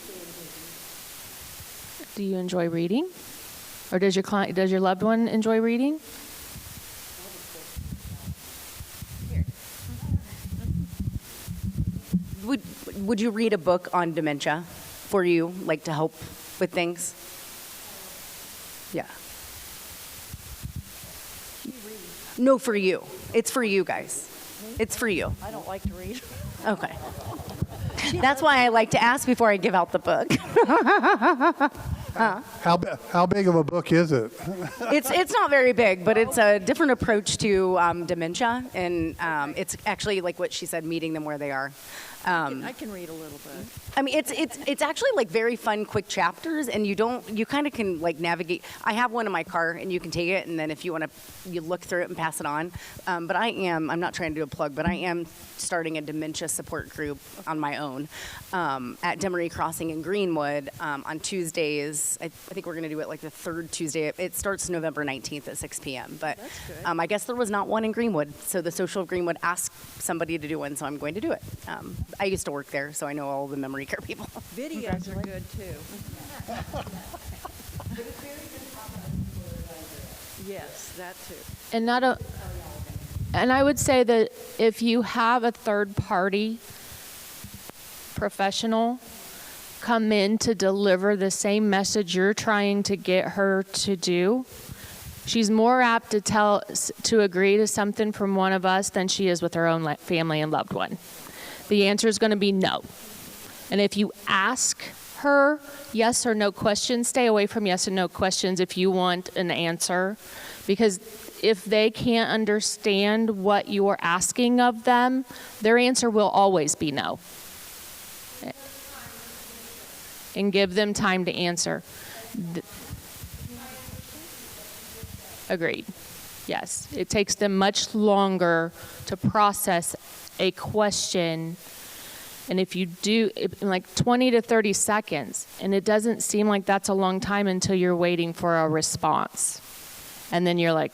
Do you enjoy reading? Or does your loved one enjoy reading? Would you read a book on dementia for you, like to help with things? Yeah. No, for you. It's for you guys. It's for you. I don't like to read. Okay. That's why I like to ask before I give out the book. How big of a book is it? It's not very big, but it's a different approach to dementia, and it's actually like what she said, meeting them where they are. I can read a little bit. I mean, it's actually like very fun, quick chapters, and you kind of can like navigate. I have one in my car, and you can take it, and then if you want to, you look through it and pass it on. But I'm not trying to do a plug, but I am starting a dementia support group on my own at Demery Crossing in Greenwood on Tuesdays. I think we're going to do it like the third Tuesday. It starts November 19th at 6 p.m. But I guess there was not one in Greenwood, so the Social of Greenwood asked somebody to do one, so I'm going to do it. I used to work there, so I know all the memory care people. Videos are good too. Yes, that too. And I would say that if you have a third party professional come in to deliver the same message you're trying to get her to do, she's more apt to agree to something from one of us than she is with her own family and loved one. The answer is going to be no. And if you ask her yes or no questions, stay away from yes and no questions if you want an answer, because if they can't understand what you are asking of them, their answer will always be no. And give them time to answer. Agreed. Yes. It takes them much longer to process a question. And if you do, like 20 to 30 seconds, and it doesn't seem like that's a long time until you're waiting for a response. And then you're like,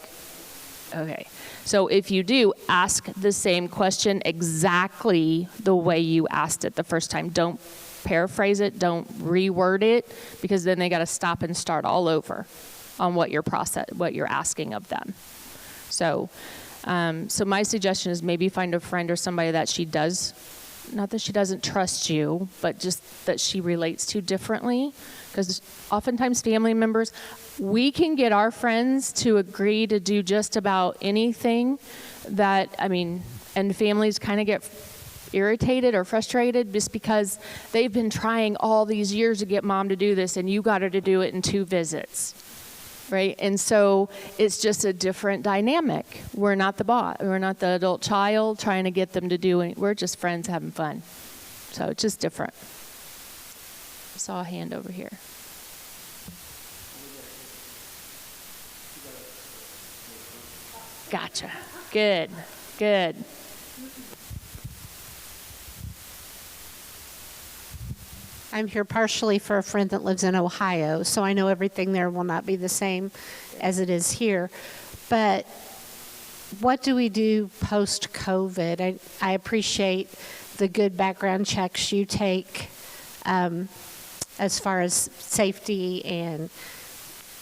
okay. So if you do, ask the same question exactly the way you asked it the first time. Don't paraphrase it, don't reword it, because then they got to stop and start all over on what you're asking of them. So my suggestion is maybe find a friend or somebody that she does, not that she doesn't trust you, but just that she relates to differently. Because oftentimes family members, we can get our friends to agree to do just about anything and families kind of get irritated or frustrated just because they've been trying all these years to get mom to do this, and you got her to do it in 2 visits. Right? And so it's just a different dynamic. We're not the boss. We're not the adult child trying to get them to do it. We're just friends having fun. So it's just different. I saw a hand over here. Gotcha. Good. Good. I'm here partially for a friend that lives in Ohio, so I know everything there will not be the same as it is here. But what do we do post-COVID? I appreciate the good background checks you take as far as safety and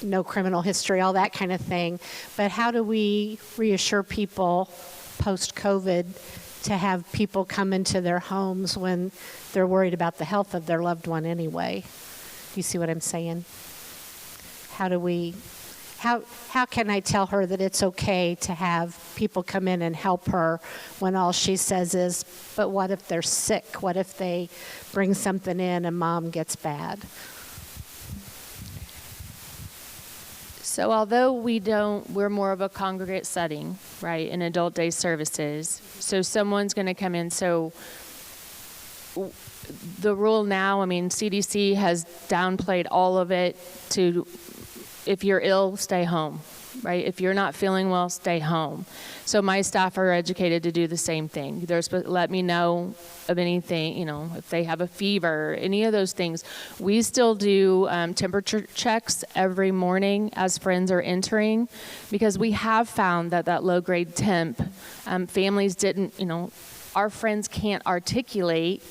no criminal history, all that kind of thing. But how do we reassure people post-COVID to have people come into their homes when they're worried about the health of their loved one anyway? You see what I'm saying? How can I tell her that it's okay to have people come in and help her when all she says is, but what if they're sick? What if they bring something in and mom gets bad? So although we're more of a congregate setting, right, in adult day services, so someone's going to come in. So the rule now, CDC has downplayed all of it to, if you're ill, stay home, right? If you're not feeling well, stay home. So my staff are educated to do the same thing. They're supposed to let me know of anything, if they have a fever, any of those things. We still do temperature checks every morning as friends are entering, because we have found that low-grade temp, families didn't, our friends can't articulate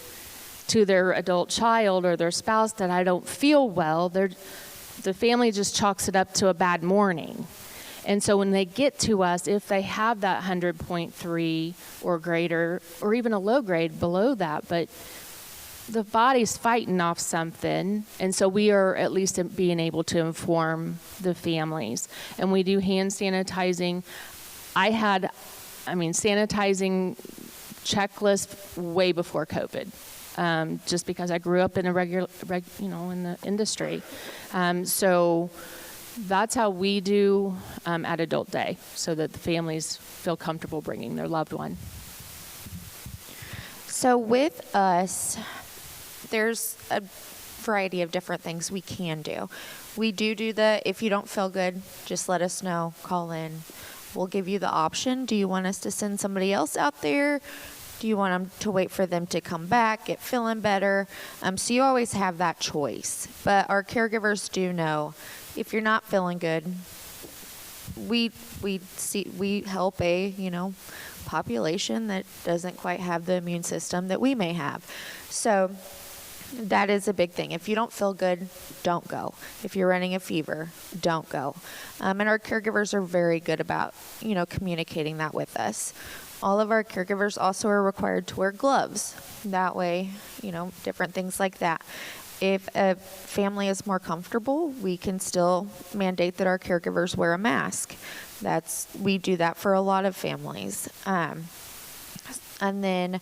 to their adult child or their spouse that I don't feel well. The family just chalks it up to a bad morning. And so when they get to us, if they have that 100.3 or greater, or even a low grade below that, but the body's fighting off something, and so we are at least being able to inform the families. And we do hand sanitizing. Sanitizing checklist way before COVID, just because I grew up in a in the industry. So that's how we do at Adult Day, so that the families feel comfortable bringing their loved one. So with us, there's a variety of different things we can do. We do the, if you don't feel good, just let us know, call in. We'll give you the option. Do you want us to send somebody else out there? Do you want them to wait for them to come back, get feeling better? So you always have that choice. But our caregivers do know, if you're not feeling good, we help a population that doesn't quite have the immune system that we may have. So that is a big thing. If you don't feel good, don't go. If you're running a fever, don't go. And our caregivers are very good about communicating that with us. All of our caregivers also are required to wear gloves. That way, different things like that. If a family is more comfortable, we can still mandate that our caregivers wear a mask. We do that for a lot of families. And then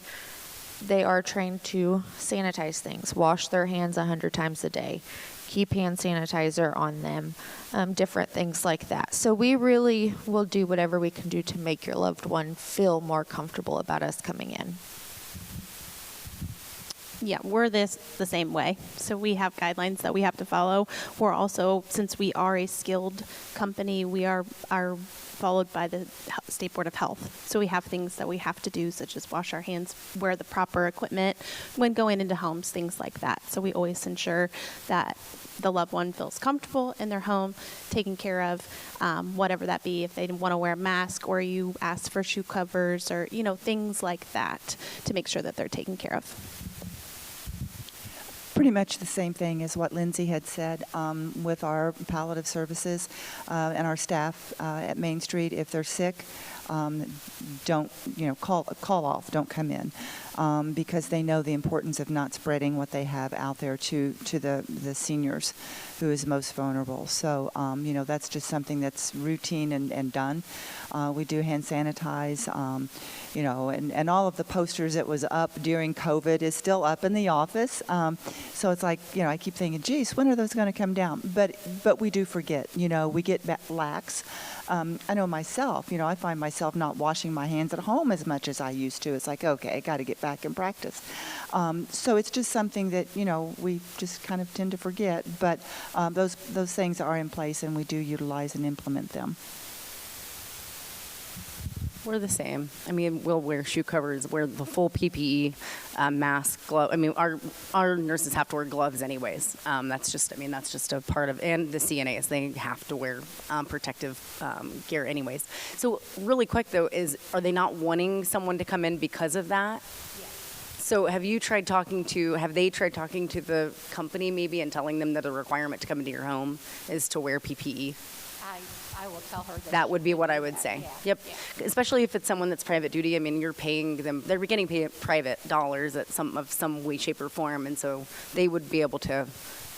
they are trained to sanitize things, wash their hands 100 times a day, keep hand sanitizer on them, different things like that. So we really will do whatever we can do to make your loved one feel more comfortable about us coming in. Yeah, we're the same way. So we have guidelines that we have to follow. We're also, since we are a skilled company, we are followed by the State Board of Health. So we have things that we have to do, such as wash our hands, wear the proper equipment when going into homes, things like that. So we always ensure that the loved one feels comfortable in their home, taken care of, whatever that be, if they want to wear a mask or you ask for shoe covers or, things like that to make sure that they're taken care of. Pretty much the same thing as what Lynsie had said with our palliative services and our staff at Main Street. If they're sick, don't call off, don't come in, because they know the importance of not spreading what they have out there to the seniors who is most vulnerable. So that's just something that's routine and done. We do hand sanitize, and all of the posters that was up during COVID is still up in the office. So it's like, I keep thinking, geez, when are those going to come down? But we do forget, we get lax. I know myself, I find myself not washing my hands at home as much as I used to. It's like, okay, I got to get back in practice. So it's just something that, we just kind of tend to forget. But those things are in place, and we do utilize and implement them. We're the same. I mean, we'll wear shoe covers, wear the full PPE, mask, glove. I mean, our nurses have to wear gloves anyways. That's just a part of, and the CNAs, they have to wear protective gear anyways. So really quick though, are they not wanting someone to come in because of that? Yes. So have they tried talking to the company maybe and telling them that a requirement to come into your home is to wear PPE? I will tell her that would be what I would say. Yeah. Yep. Yeah. Especially if it's someone that's private duty. I mean, you're paying them, they're getting paid private dollars at some way, shape, or form. And so they would be able to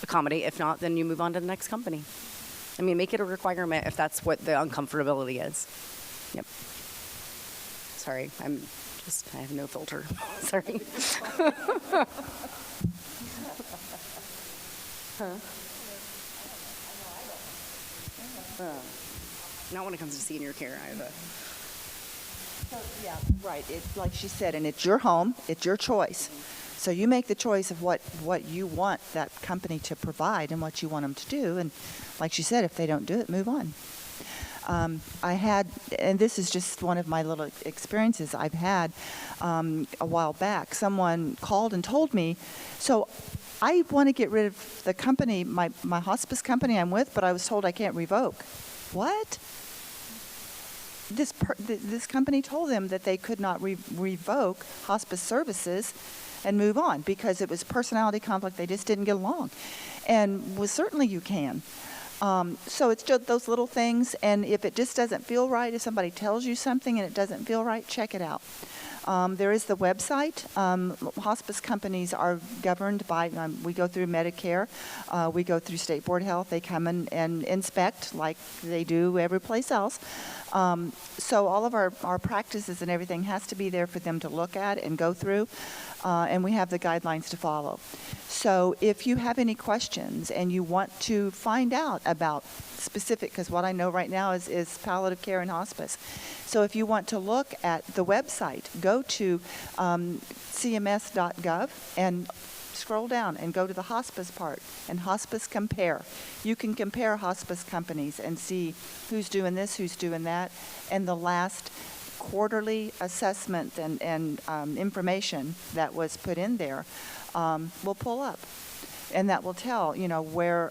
accommodate. If not, then you move on to the next company. I mean, make it a requirement if that's what the uncomfortability is. Yep. Sorry, I have no filter. Sorry. Not when it comes to senior care either. So, yeah, right. It's like she said, and it's your home, it's your choice. So you make the choice of what you want that company to provide and what you want them to do. And like she said, if they don't do it, move on. I had, and this is just one of my little experiences I've had a while back, someone called and told me, so I want to get rid of the company, my hospice company I'm with, but I was told I can't revoke. What? This company told them that they could not revoke hospice services and move on because it was personality conflict. They just didn't get along. And certainly you can. So it's just those little things. And if it just doesn't feel right, if somebody tells you something and it doesn't feel right, check it out. There is the website. Hospice companies are governed by, we go through Medicare, we go through State Board of Health. They come and inspect like they do every place else. So all of our practices and everything has to be there for them to look at and go through, and we have the guidelines to follow. So if you have any questions and you want to find out about specific, because what I know right now is palliative care and hospice. So if you want to look at the website, go to cms.gov and scroll down and go to the hospice part and hospice compare. You can compare hospice companies and see who's doing this, who's doing that, and the last quarterly assessment and information that was put in there will pull up. And that will tell, where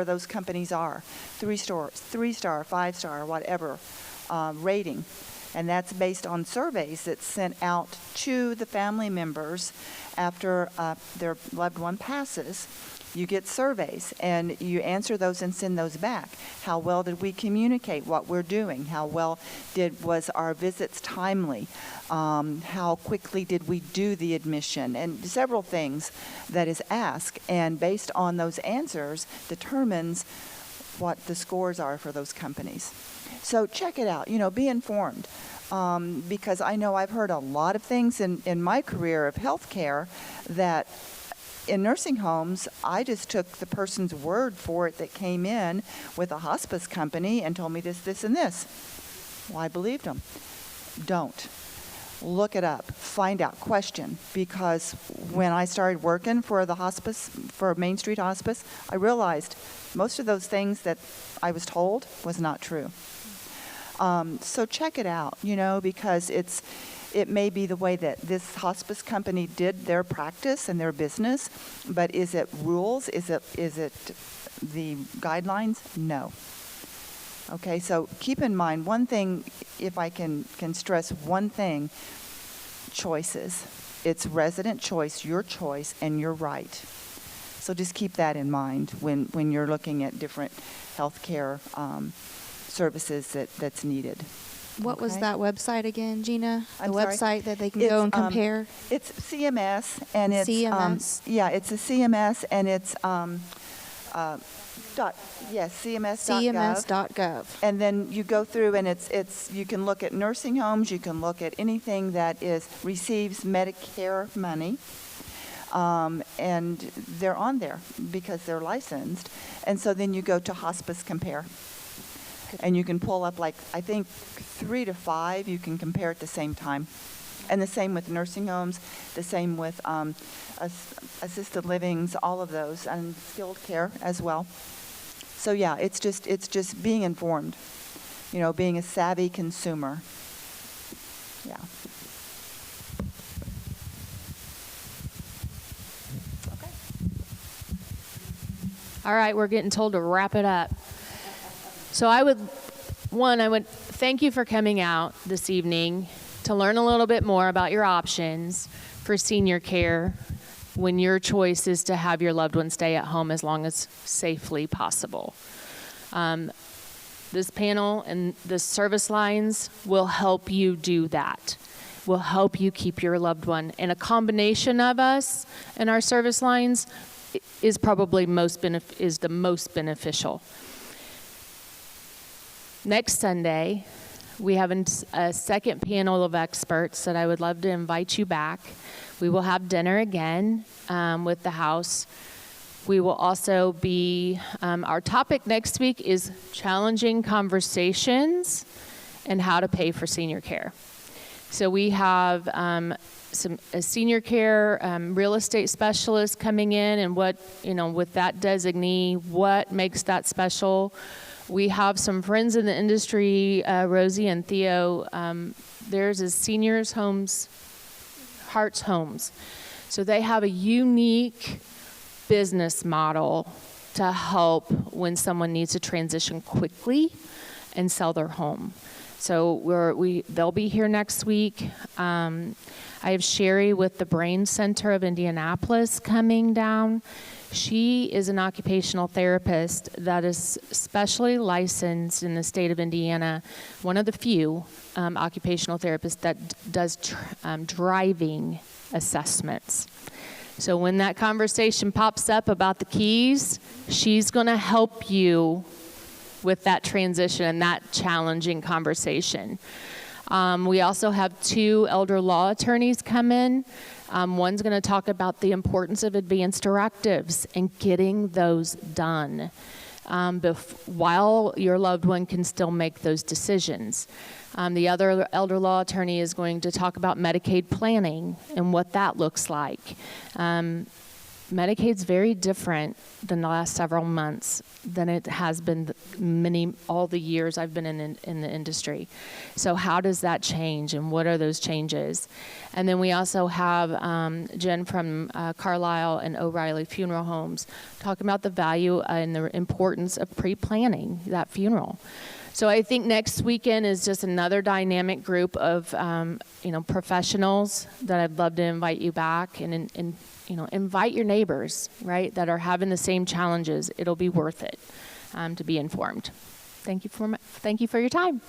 those companies are. 3-star, 5-star, whatever rating. And that's based on surveys that's sent out to the family members after their loved one passes You get surveys, and you answer those and send those back. How well did we communicate what we're doing? How well was our visits timely? How quickly did we do the admission? And several things that is asked, and based on those answers determines what the scores are for those companies. So check it out, be informed. Because I know I've heard a lot of things in my career of healthcare that in nursing homes, I just took the person's word for it that came in with a hospice company and told me this, and this. Well, I believed them. Don't. Look it up. Find out. Question. Because when I started working for the hospice, for Main Street Hospice, I realized most of those things that I was told was not true. So check it out, because it may be the way that this hospice company did their practice and their business, but is it rules? Is it the guidelines? No. Okay, so keep in mind one thing, if I can stress one thing, choices. It's resident choice, your choice, and your right. So just keep that in mind when you're looking at different healthcare services that's needed. What was that website again, Gina? The I'm sorry? website that they can go and compare? It's CMS, and it's CMS? it's a CMS, and it's CMS.gov. CMS.gov. And then you go through, and it's you can look at nursing homes, you can look at anything that receives Medicare money. And they're on there because they're licensed. And so then you go to Hospice Compare. And you can pull up, I think 3 to 5, you can compare at the same time. And the same with nursing homes, the same with assisted livings, all of those, and skilled care as well. So yeah, it's just being informed, being a savvy consumer. Yeah. All right, we're getting told to wrap it up. So I would thank you for coming out this evening to learn a little bit more about your options for senior care when your choice is to have your loved one stay at home as long as safely possible. This panel and the service lines will help you do that. Will help you keep your loved one. And a combination of us and our service lines is probably the most beneficial. Next Sunday, we have a second panel of experts that I would love to invite you back. We will have dinner again with the house. We will also be, our topic next week is challenging conversations and how to pay for senior care. So we have a senior care real estate specialist coming in, and what, with that designee, what makes that special. We have some friends in the industry, Rosie and Theo. Theirs is Seniors Homes, Hearts Homes. So they have a unique business model to help when someone needs to transition quickly and sell their home. So they'll be here next week. I have Sherry with the Brain Center of Indianapolis coming down. She is an occupational therapist that is specially licensed in the state of Indiana, one of the few occupational therapists that does driving assessments. So when that conversation pops up about the keys, she's going to help you with that transition and that challenging conversation. We also have 2 elder law attorneys come in. One's going to talk about the importance of advanced directives and getting those done while your loved one can still make those decisions. The other elder law attorney is going to talk about Medicaid planning and what that looks like. Medicaid's very different than the last several months than it has been all the years I've been in the industry. So how does that change, and what are those changes? And then we also have Jen from Carlisle and O'Reilly Funeral Homes talking about the value and the importance of pre-planning that funeral. So I think next weekend is just another dynamic group of, professionals that I'd love to invite you back and invite your neighbors, right, that are having the same challenges. It'll be worth it to be informed. Thank you for your time.